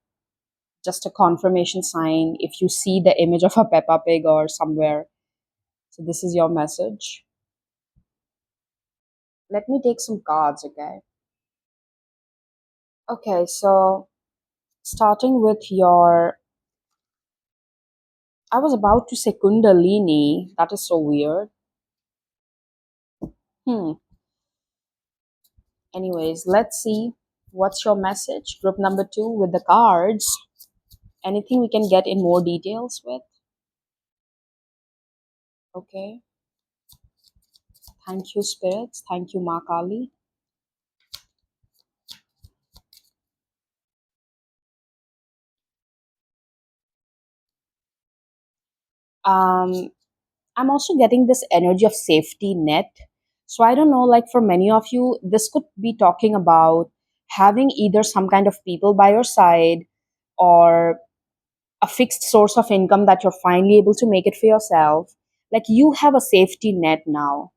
Just a confirmation sign if you see the image of a Peppa Pig or somewhere. So this is your message. Let me take some cards, okay? Okay, so starting with your, I was about to say Kundalini. That is so weird. Hmm. Anyways, let's see what's your message. Group number two with the cards. Anything we can get in more details with? Okay. Thank you, spirits. Thank you, Ma Kali. Um, I'm also getting this energy of safety net. So I don't know, like for many of you, this could be talking about having either some kind of people by your side or a fixed source of income that you're finally able to make it for yourself. Like you have a safety net now.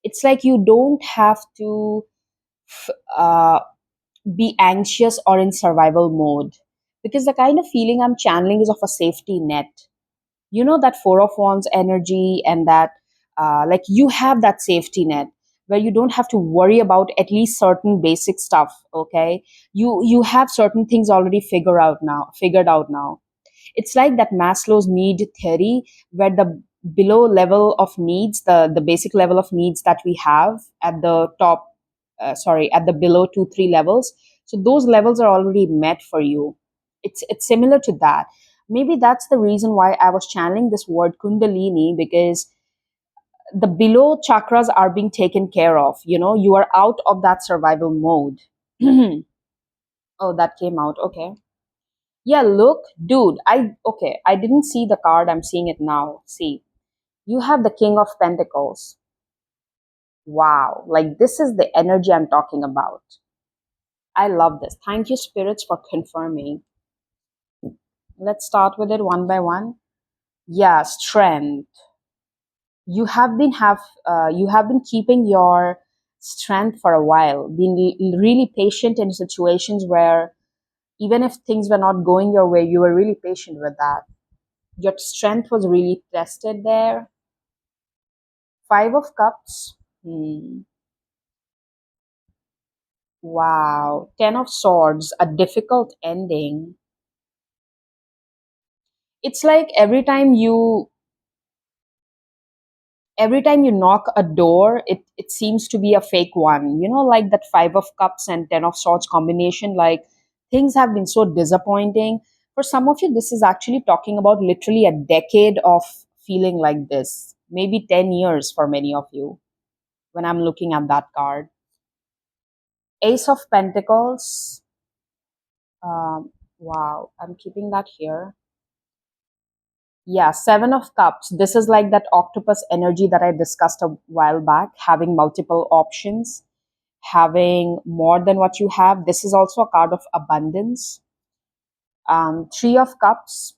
It's like you don't have to f- uh, be anxious or in survival mode because the kind of feeling I'm channeling is of a safety net. You know that four of wands energy and that like you have that safety net where you don't have to worry about at least certain basic stuff. Okay, you have certain things already figured out now. It's like that Maslow's need theory, where the below level of needs, the basic level of needs that we have at the top, sorry, at the below 2 3 levels. So those levels are already met for you. It's similar to that. Maybe that's the reason why I was channeling this word Kundalini, because the below chakras are being taken care of. You know, you are out of that survival mode. Oh, that came out. Okay. Yeah, look, dude, I didn't see the card, I'm seeing it now. See, you have the King of Pentacles. Wow, like this is the energy I'm talking about. I love this. Thank you, spirits, for confirming. Let's start with it one by one. Yeah, strength. You have been keeping your strength for a while, being really patient in situations where even if things were not going your way, you were really patient with that. Your strength was really tested there. Five of Cups. Hmm. Wow. Ten of Swords. A difficult ending. It's like every time you knock a door, it seems to be a fake one. You know, like that Five of Cups and Ten of Swords combination. Like things have been so disappointing. For some of you, this is actually talking about literally a decade of feeling like this. Maybe 10 years for many of you when I'm looking at that card. Ace of Pentacles. Wow, I'm keeping that here. Yeah, Seven of Cups. This is like that octopus energy that I discussed a while back, having multiple options, having more than what you have. This is also a card of abundance. Three of Cups.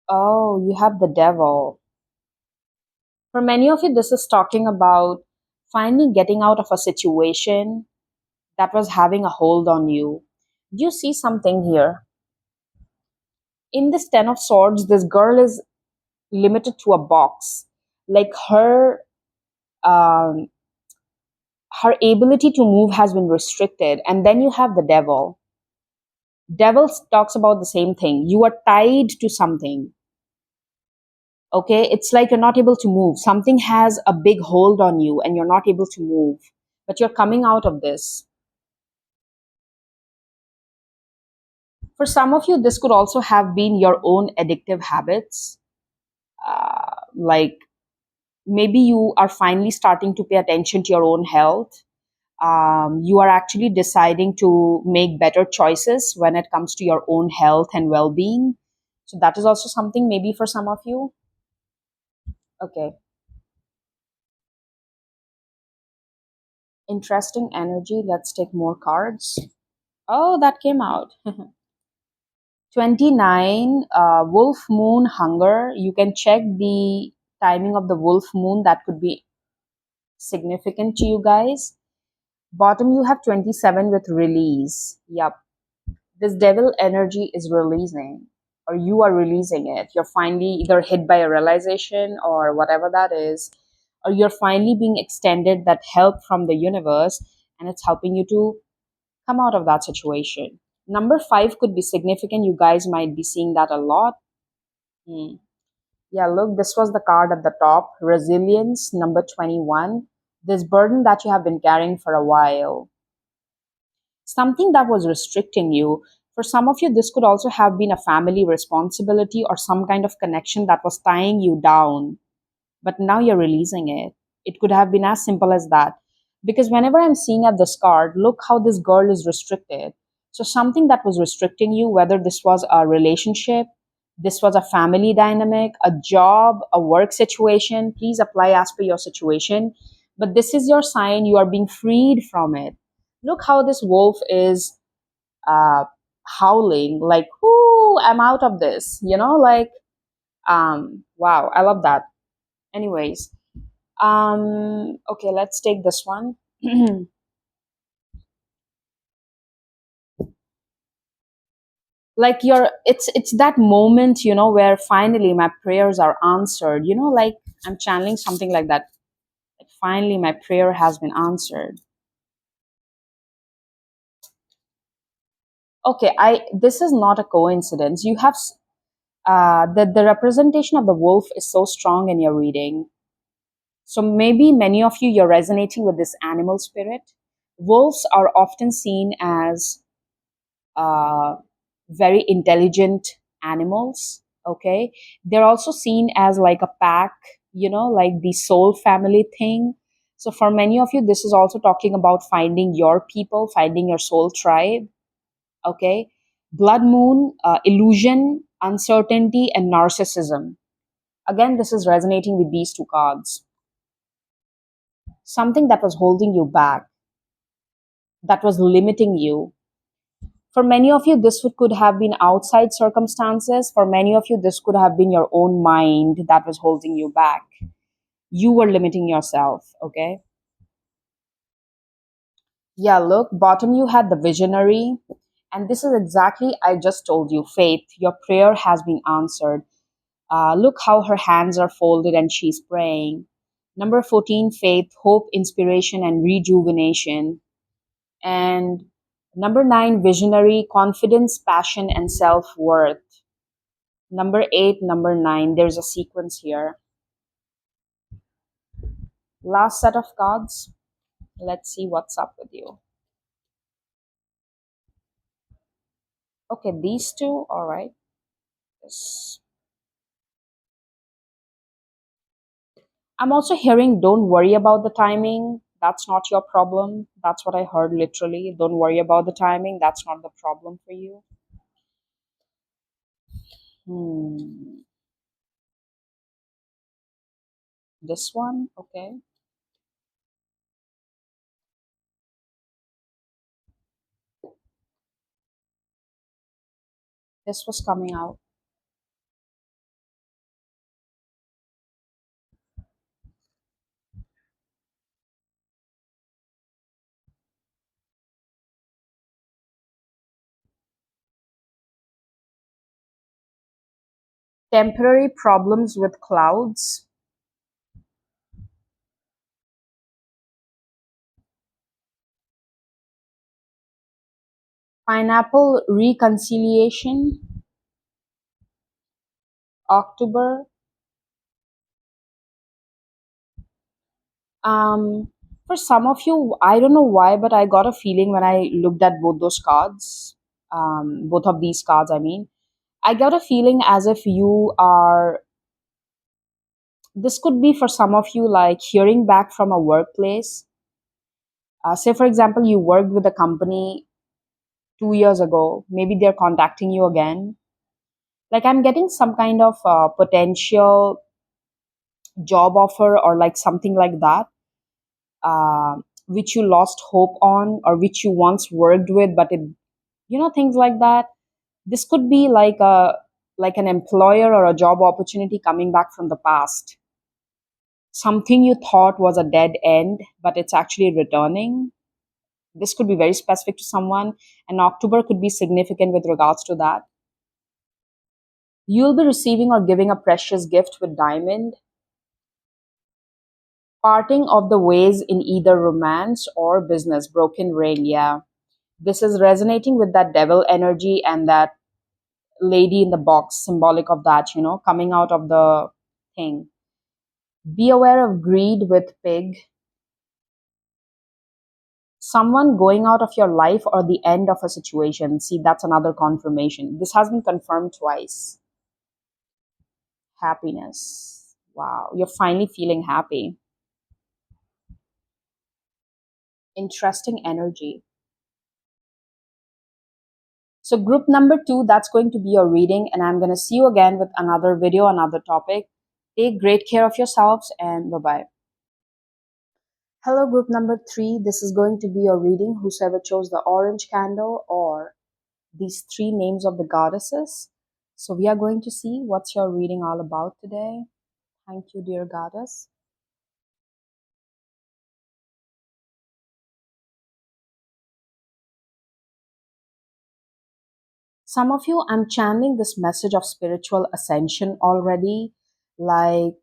Oh, you have the Devil. For many of you, this is talking about finally getting out of a situation that was having a hold on you. Do you see something here? In this Ten of Swords, this girl is limited to a box. Like um, her ability to move has been restricted. And then you have the devil. Devil talks about the same thing. You are tied to something. Okay, it's like you're not able to move. Something has a big hold on you, and you're not able to move. But you're coming out of this. For some of you, this could also have been your own addictive habits. Like maybe you are finally starting to pay attention to your own health. You are actually deciding to make better choices when it comes to your own health and well-being. So that is also something maybe for some of you. Okay. Interesting energy. Let's take more cards. Oh, that came out. 29, wolf moon hunger. You can check the timing of the wolf moon. That could be significant to you guys. Bottom, you have 27 with release. Yep. This devil energy is releasing, or you are releasing it. You're finally either hit by a realization or whatever that is, or you're finally being extended that help from the universe, and it's helping you to come out of that situation. Number 5 could be significant. You guys might be seeing that a lot. Hmm. Yeah, look, this was the card at the top, resilience, number 21. This burden that you have been carrying for a while, something that was restricting you. For some of you, this could also have been a family responsibility or some kind of connection that was tying you down, but now you're releasing it. It could have been as simple as that. Because whenever I'm seeing at this card, look how this girl is restricted. So, something that was restricting you, whether this was a relationship, this was a family dynamic, a job, a work situation, please apply as per your situation. But this is your sign, you are being freed from it. Look how this wolf is uh, howling, like, whoo, I'm out of this, wow, I love that. Anyways, okay, let's take this one. Like it's that moment, where finally my prayers are answered. Like I'm channeling something like that. Like finally my prayer has been answered. Okay, I this is not a coincidence. You have the representation of the wolf is so strong in your reading. So maybe many of you you're resonating with this animal spirit. Wolves are often seen as uh, very intelligent animals. Okay, they're also seen as like a pack, like the soul family thing. So for many of you, this is also talking about finding your people, finding your soul tribe. Okay, blood moon, illusion, uncertainty, and narcissism. Again, this is resonating with these two cards. Something that was holding you back, that was limiting you. For many of you, could have been outside circumstances. For many of you, this could have been your own mind that was holding you back. You were limiting yourself, okay? Yeah, look, bottom you had the visionary. And this is exactly, I just told you, faith. Your prayer has been answered. Look how her hands are folded and she's praying. Number 14, faith, hope, inspiration, and rejuvenation. And number 9, visionary, confidence, passion, and self worth. Number 8, number 9, there's a sequence here. Last set of cards. Let's see what's up with you. Okay, these two, all right. Yes. I'm also hearing don't worry about the timing. That's not your problem. That's what I heard literally. Don't worry about the timing. That's not the problem for you. Hmm. This one, okay. This was coming out. Temporary problems with clouds. Pineapple reconciliation. October. Um, for some of you, I don't know why, but I got a feeling when I looked at both those cards, both of these cards, I mean, I got a feeling as if you are, this could be for some of you like hearing back from a workplace. Say, for example, you worked with a company 2 years ago, maybe they're contacting you again. Like I'm getting some kind of potential job offer or like something like that, which you lost hope on or which you once worked with, but it, things like that. This could be like an employer or a job opportunity coming back from the past. Something you thought was a dead end, but it's actually returning. This could be very specific to someone, and October could be significant with regards to that. You'll be receiving or giving a precious gift with diamond. Parting of the ways in either romance or business, broken rain, yeah. This is resonating with that devil energy and that lady in the box, symbolic of that, coming out of the thing. Be aware of greed with pig. Someone going out of your life or the end of a situation. See, that's another confirmation. This has been confirmed twice. Happiness. Wow, you're finally feeling happy. Interesting energy. So, group number two, that's going to be your reading, and I'm going to see you again with another video, another topic. Take great care of yourselves, and bye bye. Hello, group number three. This is going to be your reading. Whosoever chose the orange candle or these three names of the goddesses. So, we are going to see what's your reading all about today. Thank you, dear goddess. Some of you, I'm channeling this message of spiritual ascension already. Like,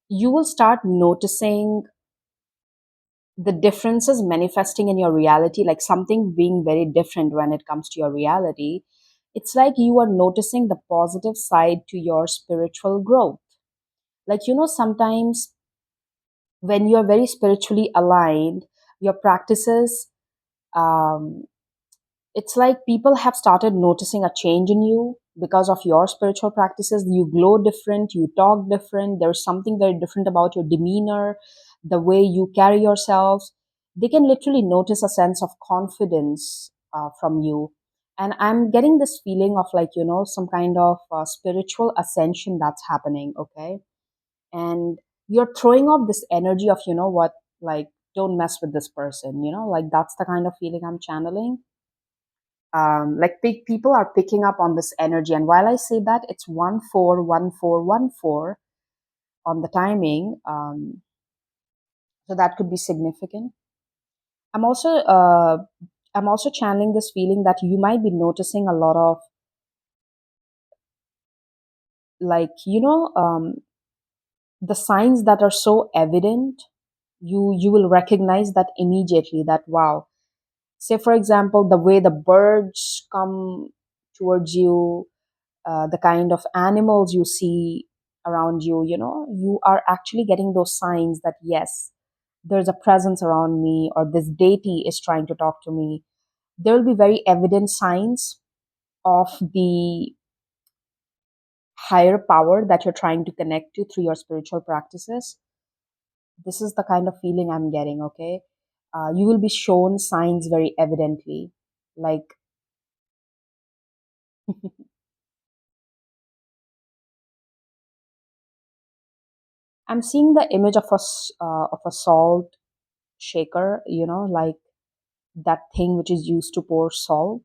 you will start noticing the differences manifesting in your reality, like something being very different when it comes to your reality. It's like you are noticing the positive side to your spiritual growth. Like, sometimes when you're very spiritually aligned, your practices, um, it's like people have started noticing a change in you because of your spiritual practices. You glow different, you talk different, there's something very different about your demeanor, the way you carry yourselves. They can literally notice a sense of confidence from you. And I'm getting this feeling of like, some kind of spiritual ascension that's happening, okay? And you're throwing off this energy of, what, like, don't mess with this person, like that's the kind of feeling I'm channeling. Like people are picking up on this energy, and while I say that, it's 141414 on the timing, so that could be significant. i'm also uh, I'm also channeling this feeling that you might be noticing a lot of, like, the signs that are so evident. You will recognize that immediately, that wow, say for example the way the birds come towards you, the kind of animals you see around you, you are actually getting those signs that yes, there's a presence around me, or this deity is trying to talk to me. There will be very evident signs of the higher power that you're trying to connect to through your spiritual practices. This is the kind of feeling I'm getting, okay? You will be shown signs very evidently. Like, I'm seeing the image of of a salt shaker, like that thing which is used to pour salt.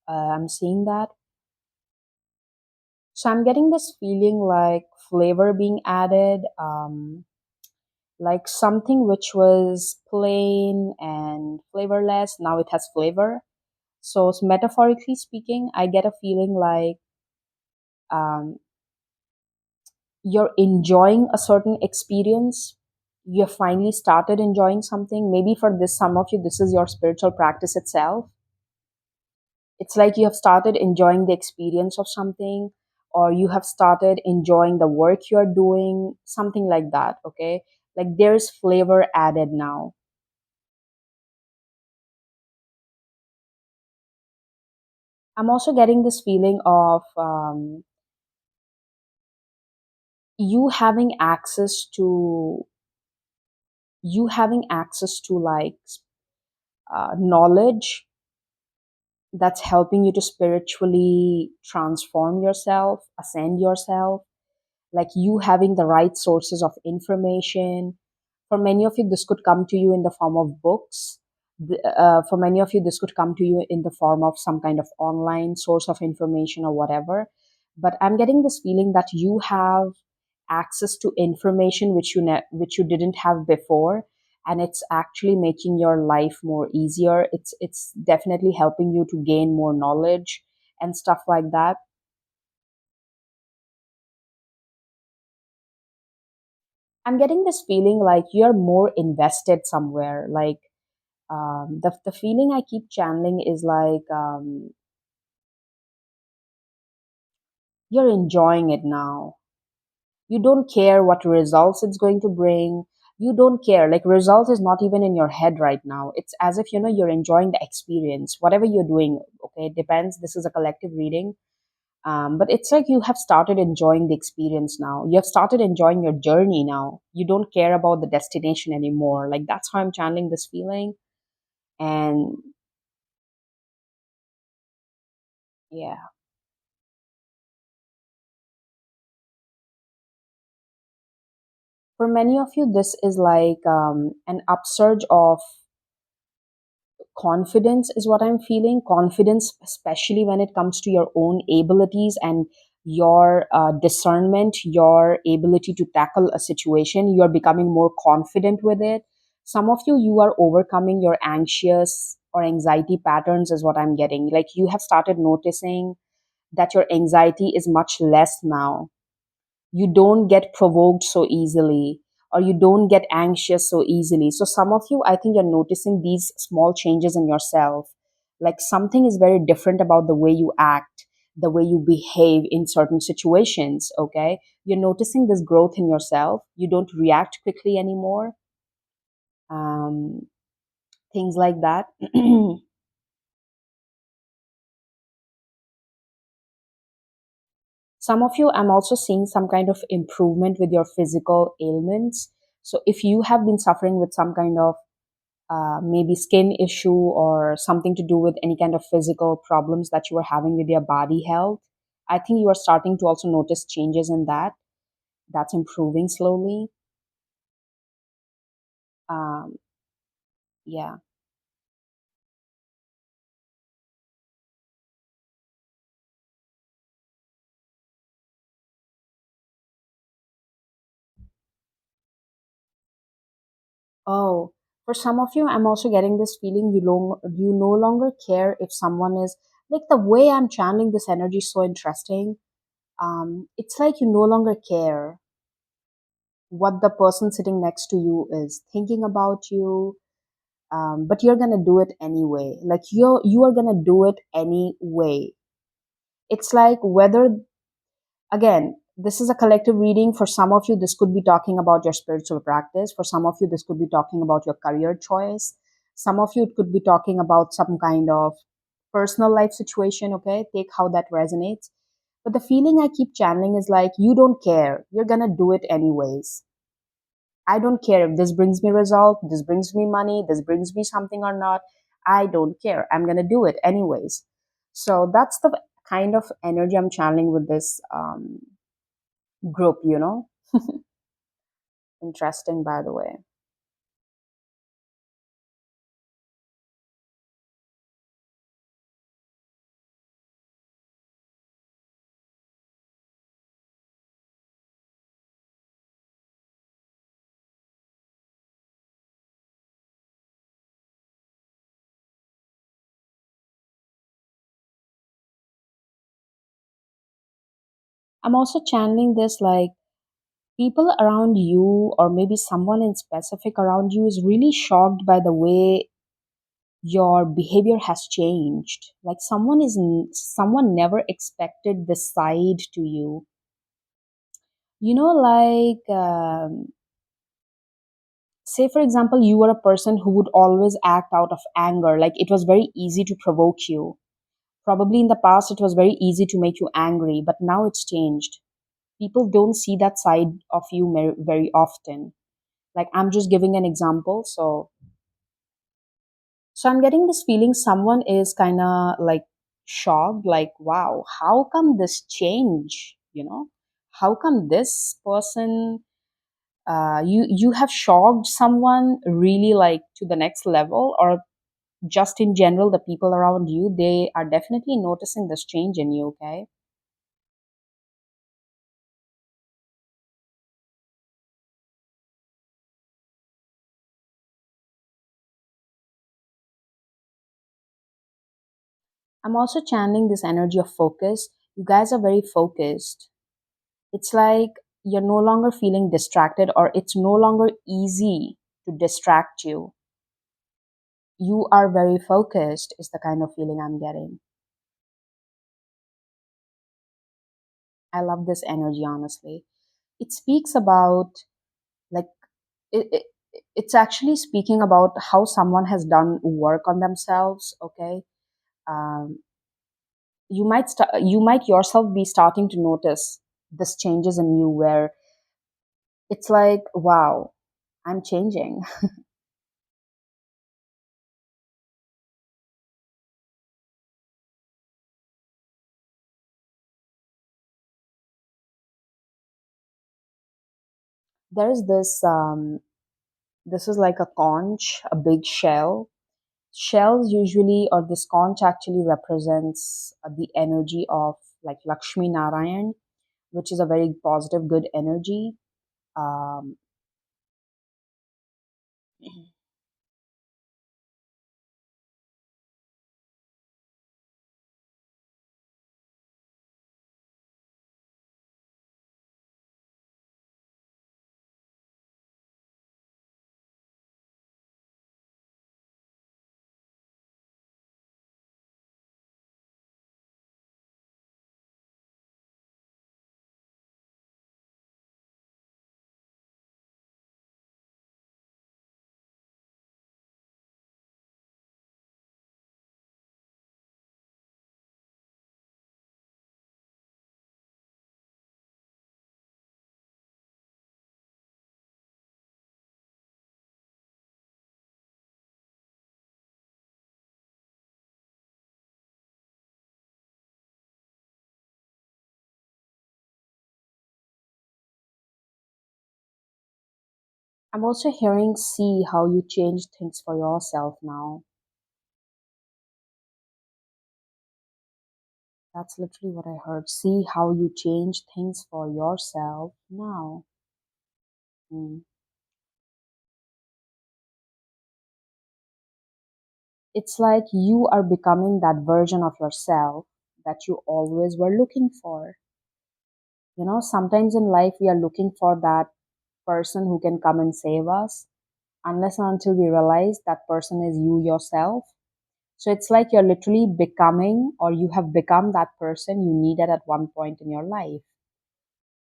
I'm seeing that. So I'm getting this feeling like flavor being added, like something which was plain and flavorless. Now it has flavor. So, metaphorically speaking, I get a feeling like um, you're enjoying a certain experience. You have finally started enjoying something. Maybe for this, some of you, this is your spiritual practice itself. It's like you have started enjoying the experience of something, or you have started enjoying the work you're doing, something like that, okay? Like there's flavor added now. I'm also getting this feeling of you having access to like knowledge that's helping you to spiritually transform yourself, ascend yourself, like you having the right sources of information. For many of you, this could come to you in the form of books. For many of you, this could come to you in the form of some kind of online source of information or whatever. But I'm getting this feeling that you have access to information which you didn't have before, and it's actually making your life more easier. It's definitely helping you to gain more knowledge and stuff like that. I'm getting this feeling like you're more invested somewhere. Like the feeling I keep channeling is like you're enjoying it now. You don't care what results it's going to bring. You don't care. Like result is not even in your head right now. It's as if you're enjoying the experience, whatever you're doing. Okay, it depends. This is a collective reading. But it's like you have started enjoying the experience now. You have started enjoying your journey now. You don't care about the destination anymore. Like that's how I'm channeling this feeling. And yeah, for many of you, this is like an upsurge of confidence, is what I'm feeling. Confidence, especially when it comes to your own abilities and your discernment, your ability to tackle a situation. You're becoming more confident with it. Some of you, you are overcoming your anxious or anxiety patterns, is what I'm getting. Like you have started noticing that your anxiety is much less now. You don't get provoked so easily, or you don't get anxious so easily. So some of you, I think you're noticing these small changes in yourself. Like something is very different about the way you act, the way you behave in certain situations. Okay, you're noticing this growth in yourself. You don't react quickly anymore. um, Things like that. Some of you, I'm also seeing some kind of improvement with your physical ailments. So if you have been suffering with some kind of maybe skin issue or something to do with any kind of physical problems that you are having with your body health, I think you are starting to also notice changes in that. That's improving slowly. Um, yeah. Oh, for some of you, I'm also getting this feeling you no longer care if someone is like the way I'm channeling this energy is so interesting. It's like you no longer care what the person sitting next to you is thinking about you, but you're gonna do it anyway. Like you are gonna do it anyway. It's like whether, again, this is a collective reading. For some of you, this could be talking about your spiritual practice. For some of you, this could be talking about your career choice. Some of you, it could be talking about some kind of personal life situation. Okay, take how that resonates. But the feeling I keep channeling is like you don't care. You're gonna do it anyways. I don't care if this brings me result, this brings me money, this brings me something or not. I don't care. I'm gonna do it anyways. So that's the kind of energy I'm channeling with this group. Interesting, by the way. I'm also channeling this like people around you, or maybe someone in specific around you, is really shocked by the way your behavior has changed. Like someone never expected this side to you. Like say for example you were a person who would always act out of anger, like it was very easy to provoke you. Probably in the past it was very easy to make you angry, but now it's changed. People don't see that side of you very often. Like I'm just giving an example. So So I'm getting this feeling someone is kind of like shocked, like, wow, how come this change? How come this person, you have shocked someone really like to the next level, or just in general, the people around you, they are definitely noticing this change in you, okay? I'm also channeling this energy of focus. You guys are very focused. It's like you're no longer feeling distracted, or it's no longer easy to distract you. You are very focused, is the kind of feeling I'm getting. I love this energy, honestly. It speaks about, like, it, it's actually speaking about how someone has done work on themselves, okay? Um, you might yourself be starting to notice this changes in you, where it's like, wow, I'm changing. There is this is like a conch, a big shell. Shells usually, or this conch actually represents the energy of like Lakshmi Narayan, which is a very positive, good energy. Um, I'm also hearing, see how you change things for yourself now. That's literally what I heard. See how you change things for yourself now. Mm. It's like you are becoming that version of yourself that you always were looking for. Sometimes in life we are looking for that person who can come and save us, unless and until we realize that person is you yourself. So it's like you're literally becoming, or you have become that person you needed at one point in your life.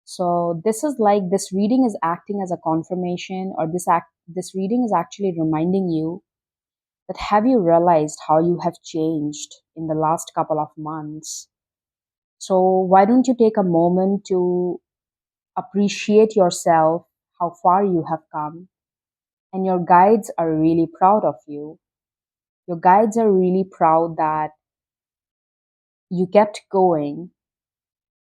So this is like, this reading is acting as a confirmation, or this reading is actually reminding you that, have you realized how you have changed in the last couple of months? So why don't you take a moment to appreciate yourself, how far you have come, and your guides are really proud of you. Your guides are really proud that you kept going,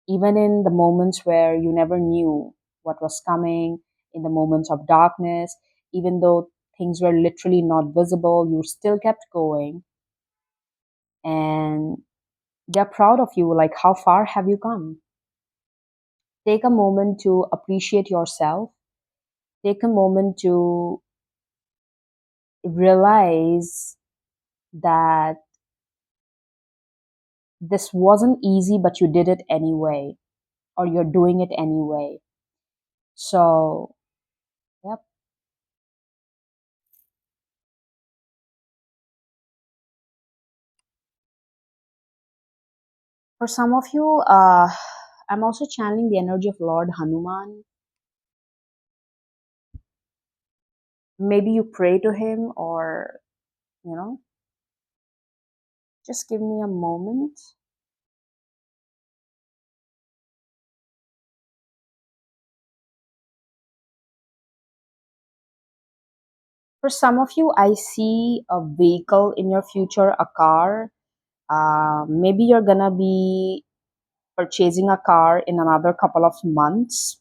even in the moments where you never knew what was coming, in the moments of darkness, even though things were literally not visible, you still kept going. And they're proud of you. Like, how far have you come? Take a moment to appreciate yourself. Take a moment to realize that this wasn't easy, but you did it anyway, or you're doing it anyway. So, yep. For some of you, I'm also channeling the energy of Lord Hanuman. Maybe you pray to him, or, you know, just give me a moment. For some of you, I see a vehicle in your future, a car. Maybe you're gonna be purchasing a car in another couple of months.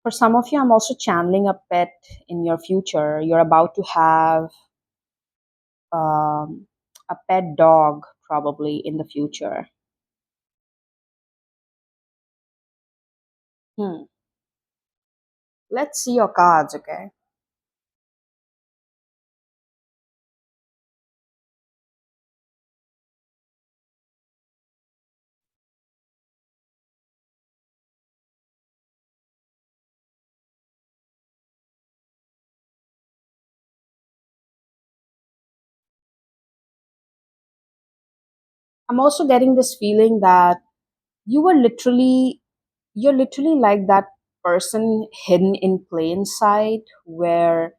For some of you, I'm also channeling a pet in your future. You're about to have um, a pet dog probably in the future. Hmm. Let's see your cards, okay? I'm also getting this feeling that you were literally, you're literally like that person hidden in plain sight where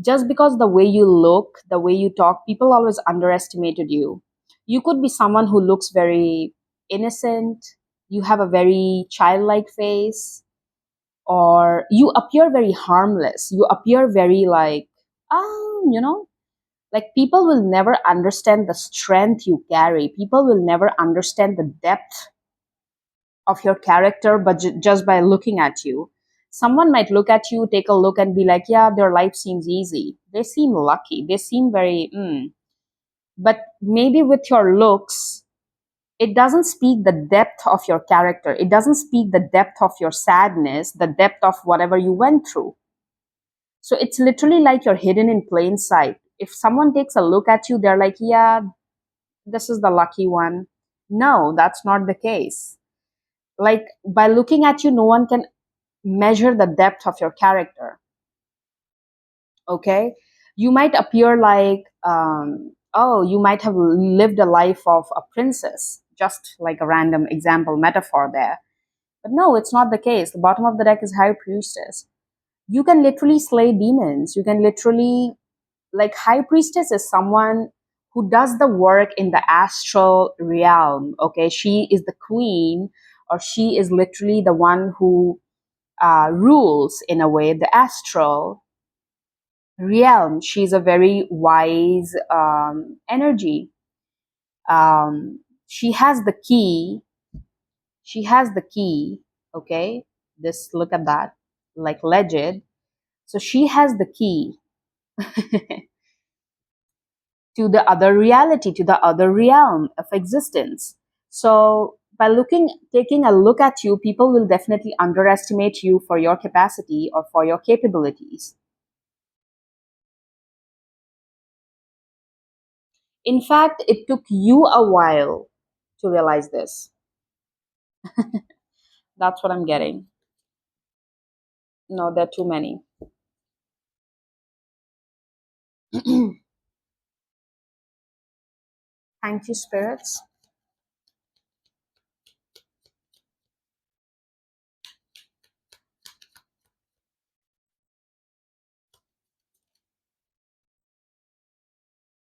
just because the way you look, the way you talk, people always underestimated you. You could be someone who looks very innocent, you have a very childlike face, or you appear very harmless. You appear very like, you know, like people will never understand the strength you carry. People will never understand the depth of your character, but just by looking at you. Someone might look at you, take a look, and be like, yeah, their life seems easy. They seem lucky. They seem very, But maybe with your looks, it doesn't speak the depth of your character. It doesn't speak the depth of your sadness, the depth of whatever you went through. So it's literally like you're hidden in plain sight. If someone takes a look at you, they're like, yeah, this is the lucky one. No, that's not the case. Like by looking at you, no one can measure the depth of your character. Okay, you might appear like oh, you might have lived a life of a princess, just like a random example metaphor there, but no, it's not the case. The bottom of the deck is high priestess. You can literally slay demons. You can literally, like, high priestess is someone who does the work in the astral realm. Okay, she is the queen, or she is literally the one who rules in a way the astral realm. She's a very wise energy. She has the key. She has the key. Okay, this, look at that, like legend. So she has the key to the other reality, to the other realm of existence. So by taking a look at you, people will definitely underestimate you for your capacity or for your capabilities. In fact, it took you a while to realize this. That's what I'm getting. No, there are too many. Thank you, spirits.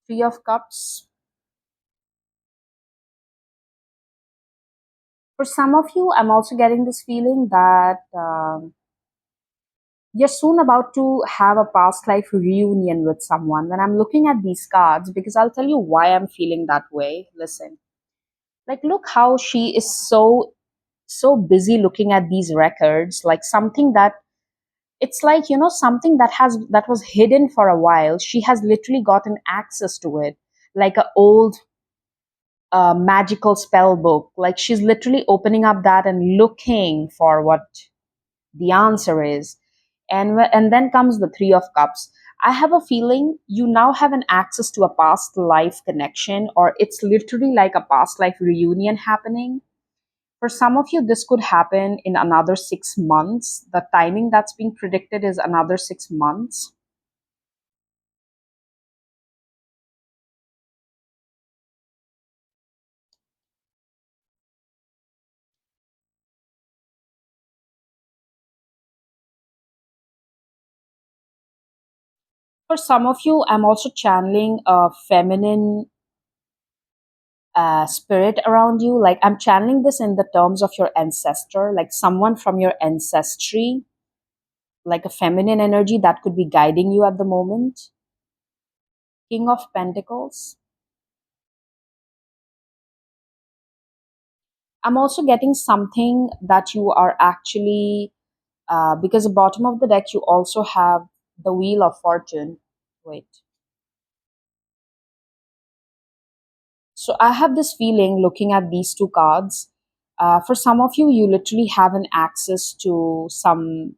Three of Cups. For some of you, I'm also getting this feeling that you're soon about to have a past life reunion with someone. When I'm looking at these cards, because I'll tell you why I'm feeling that way. Listen, like, look how she is so busy looking at these records, like something that, it's like, something that was hidden for a while. She has literally gotten access to it, like a old magical spell book. Like she's literally opening up that and looking for what the answer is. And then comes the Three of Cups. I have a feeling you now have an access to a past life connection, or it's literally like a past life reunion happening. For some of you, this could happen in another 6 months. The timing that's being predicted is another 6 months. For some of you, I'm also channeling a feminine spirit around you. Like I'm channeling this in the terms of your ancestor, like someone from your ancestry. like a feminine energy that could be guiding you at the moment. King of Pentacles. I'm also getting something that you are actually, because the bottom of the deck, you also have the Wheel of Fortune. Wait. So I have this feeling looking at these two cards. For some of you, you literally have an access to some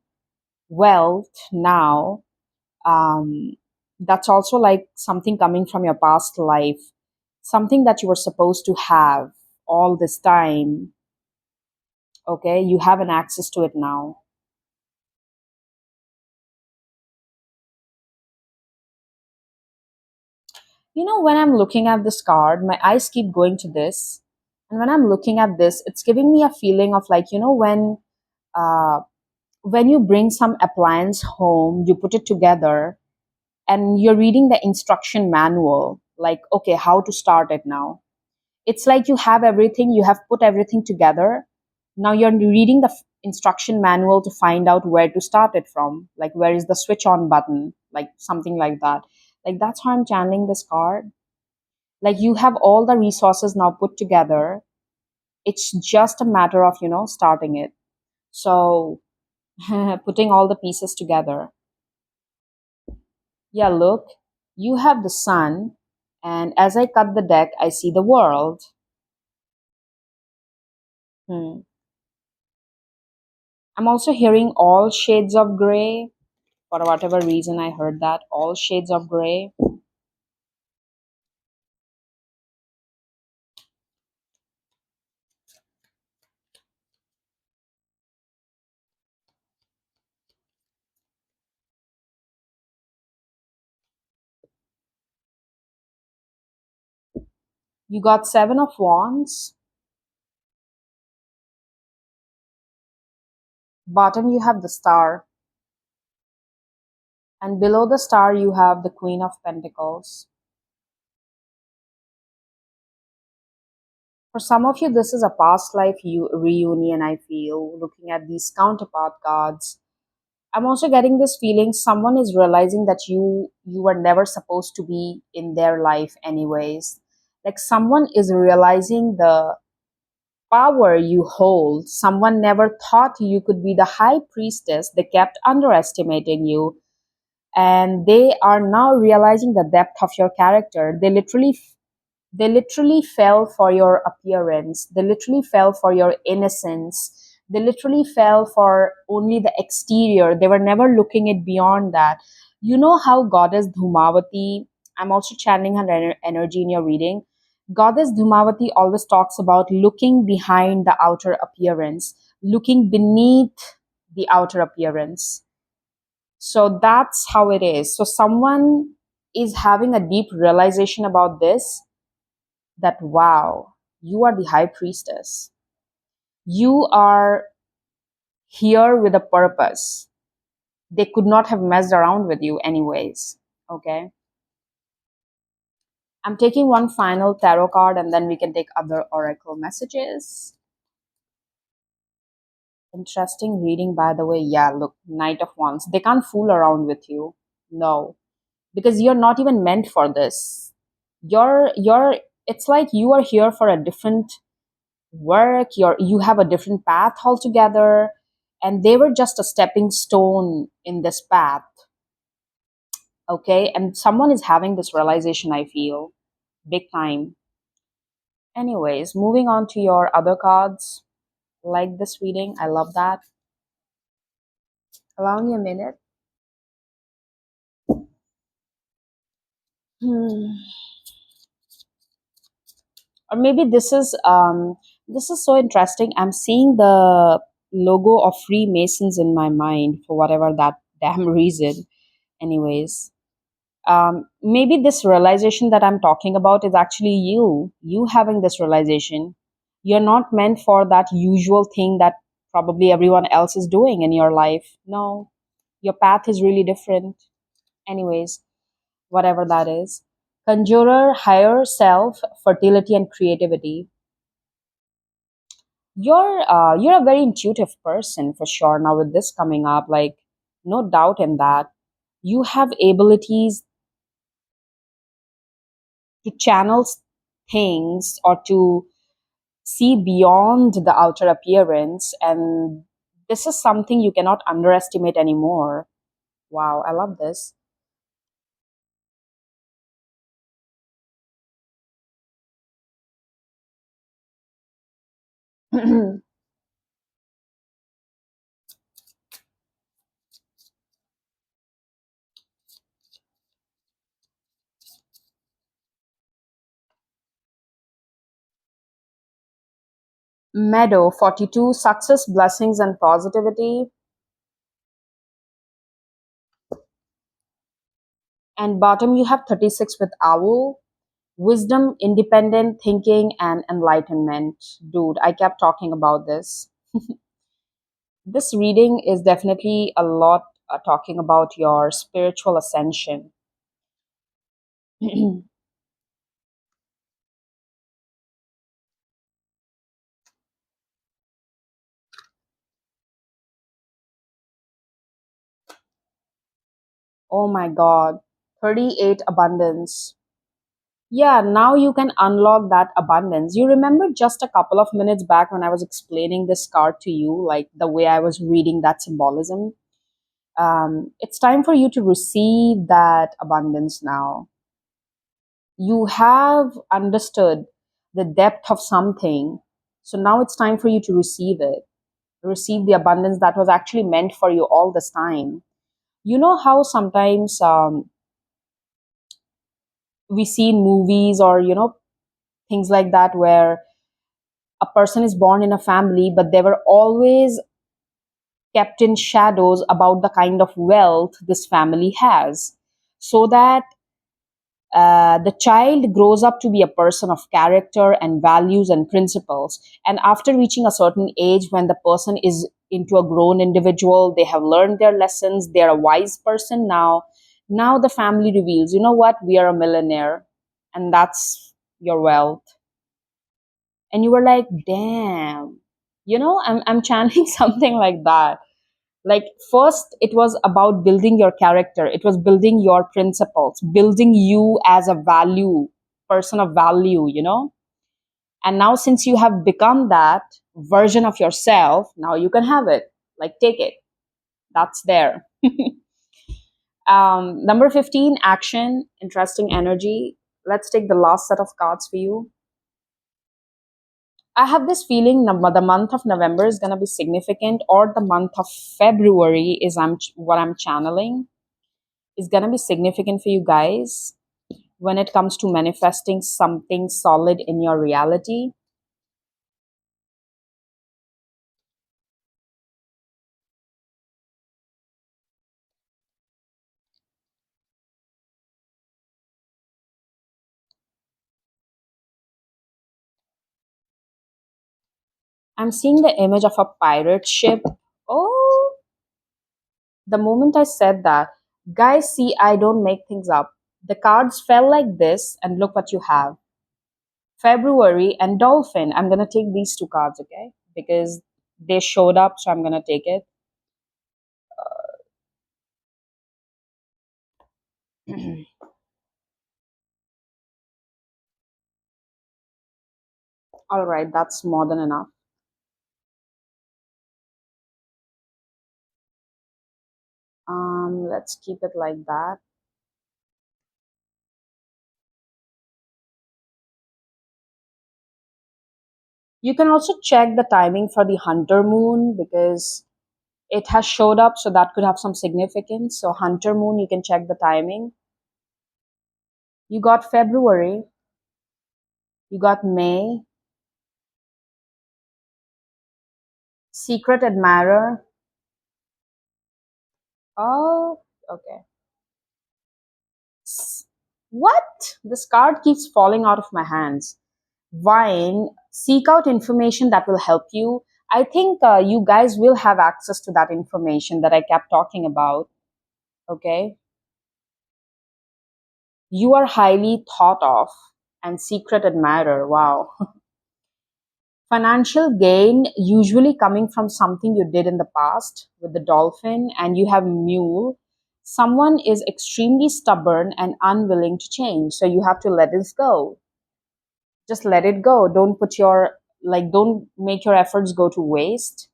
wealth now. Um, that's also like something coming from your past life, something that you were supposed to have all this time. Okay, you have an access to it now. You know, when I'm looking at this card, my eyes keep going to this. And when I'm looking at this, it's giving me a feeling of like, uh, when you bring some appliance home, you put it together and you're reading the instruction manual, like, okay, how to start it now. It's like you have everything, you have put everything together. Now you're reading the instruction manual to find out where to start it from, like where is the switch on button, like something like that. Like that's how I'm channeling this card. Like you have all the resources now put together. It's just a matter of, starting it. So putting all the pieces together. Yeah, look, you have the sun, and as I cut the deck, I see the world. Hmm. I'm also hearing all shades of gray. For whatever reason, I heard that. All shades of gray. You got Seven of Wands. Bottom, you have the Star. And below the Star, you have the Queen of Pentacles. For some of you, this is a past life reunion, I feel, looking at these counterpart cards. I'm also getting this feeling someone is realizing that you were never supposed to be in their life anyways. Like someone is realizing the power you hold. Someone never thought you could be the high priestess. They kept underestimating you, and they are now realizing the depth of your character. They literally fell for your appearance. They literally fell for your innocence. They literally fell for only the exterior. They were never looking it beyond that. You know how Goddess Dhumavati, I'm also channeling her energy in your reading. Goddess Dhumavati always talks about looking behind the outer appearance, looking beneath the outer appearance. So that's how it is. So someone is having a deep realization about this, that wow, you are the high priestess. You are here with a purpose. They could not have messed around with you anyways. Okay. I'm taking one final tarot card and then we can take other oracle messages. Interesting reading, by the way. Yeah, look, Knight of Wands. They can't fool around with you. No, because you're not even meant for this. You're it's like you are here for a different work, you have a different path altogether, and they were just a stepping stone in this path. Okay, and someone is having this realization, I feel, big time. Anyways, moving on to your other cards. Like this reading, I love that. Allow me a minute. Hmm. Or maybe this is so interesting. I'm seeing the logo of Freemasons in my mind for whatever that damn reason. Anyways, maybe this realization that I'm talking about is actually you having this realization. You're not meant for that usual thing that probably everyone else is doing in your life. No, your path is really different. Anyways, whatever that is. Conjurer, higher self, fertility, and creativity. You're a very intuitive person for sure. Now with this coming up, like no doubt in that. You have abilities to channel things or to see beyond the outer appearance, and this is something you cannot underestimate anymore. Wow, I love this. Meadow 42, success, blessings, and positivity. And bottom, you have 36 with owl, wisdom, independent thinking, and enlightenment. Dude, I kept talking about this. This reading is definitely a lot talking about your spiritual ascension. Oh my god. 38 abundance. Yeah, now you can unlock that abundance. You remember just a couple of minutes back when I was explaining this card to you, like the way I was reading that symbolism? It's time for you to receive that abundance now. You have understood the depth of something. So now it's time for you to receive it, receive the abundance that was actually meant for you all this time. You know how sometimes we see in movies or, things like that, where a person is born in a family, but they were always kept in shadows about the kind of wealth this family has, so that the child grows up to be a person of character and values and principles. And after reaching a certain age, when the person is into a grown individual, they have learned their lessons, they're a wise person now. Now the family reveals, you know what, we are a millionaire, and that's your wealth. And you were like, damn, I'm channeling something like that. Like, first it was about building your character, it was building your principles, building you as a value person of value, and now since you have become that version of yourself, now you can have it. Like, take it, that's there. Number 15, action, interesting energy. Let's take the last set of cards for you. I have this feeling the month of November is going to be significant, or the month of February is what I'm channeling is going to be significant for you guys when it comes to manifesting something solid in your reality. I'm seeing the image of a pirate ship. Oh, the moment I said that, guys, see, I don't make things up. The cards fell like this, and look what you have: February and Dolphin. I'm going to take these two cards, okay? Because they showed up, so I'm going to take it. All right, that's more than enough. Let's keep it like that. You can also check the timing for the Hunter Moon, because it has showed up, so that could have some significance. So, Hunter Moon, you can check the timing. You got February, you got May, Secret Admirer. Oh, okay. What? This card keeps falling out of my hands. Vine, seek out information that will help you. I think you guys will have access to that information that I kept talking about. Okay. You are highly thought of, and secret admirer. Wow. Financial gain usually coming from something you did in the past with the dolphin, and you have mule. Someone is extremely stubborn and unwilling to change, so you have to let this go. Just let it go. Don't make your efforts go to waste.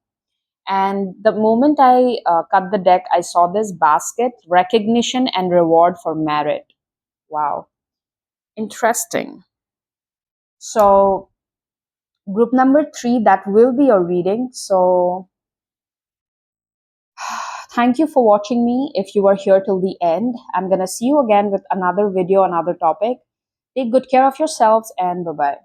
And the moment I cut the deck, I saw this basket: recognition and reward for merit. Wow, interesting. So, group number three, that will be your reading. So, thank you for watching me. If you are here till the end, I'm going to see you again with another video, another topic. Take good care of yourselves, and bye bye.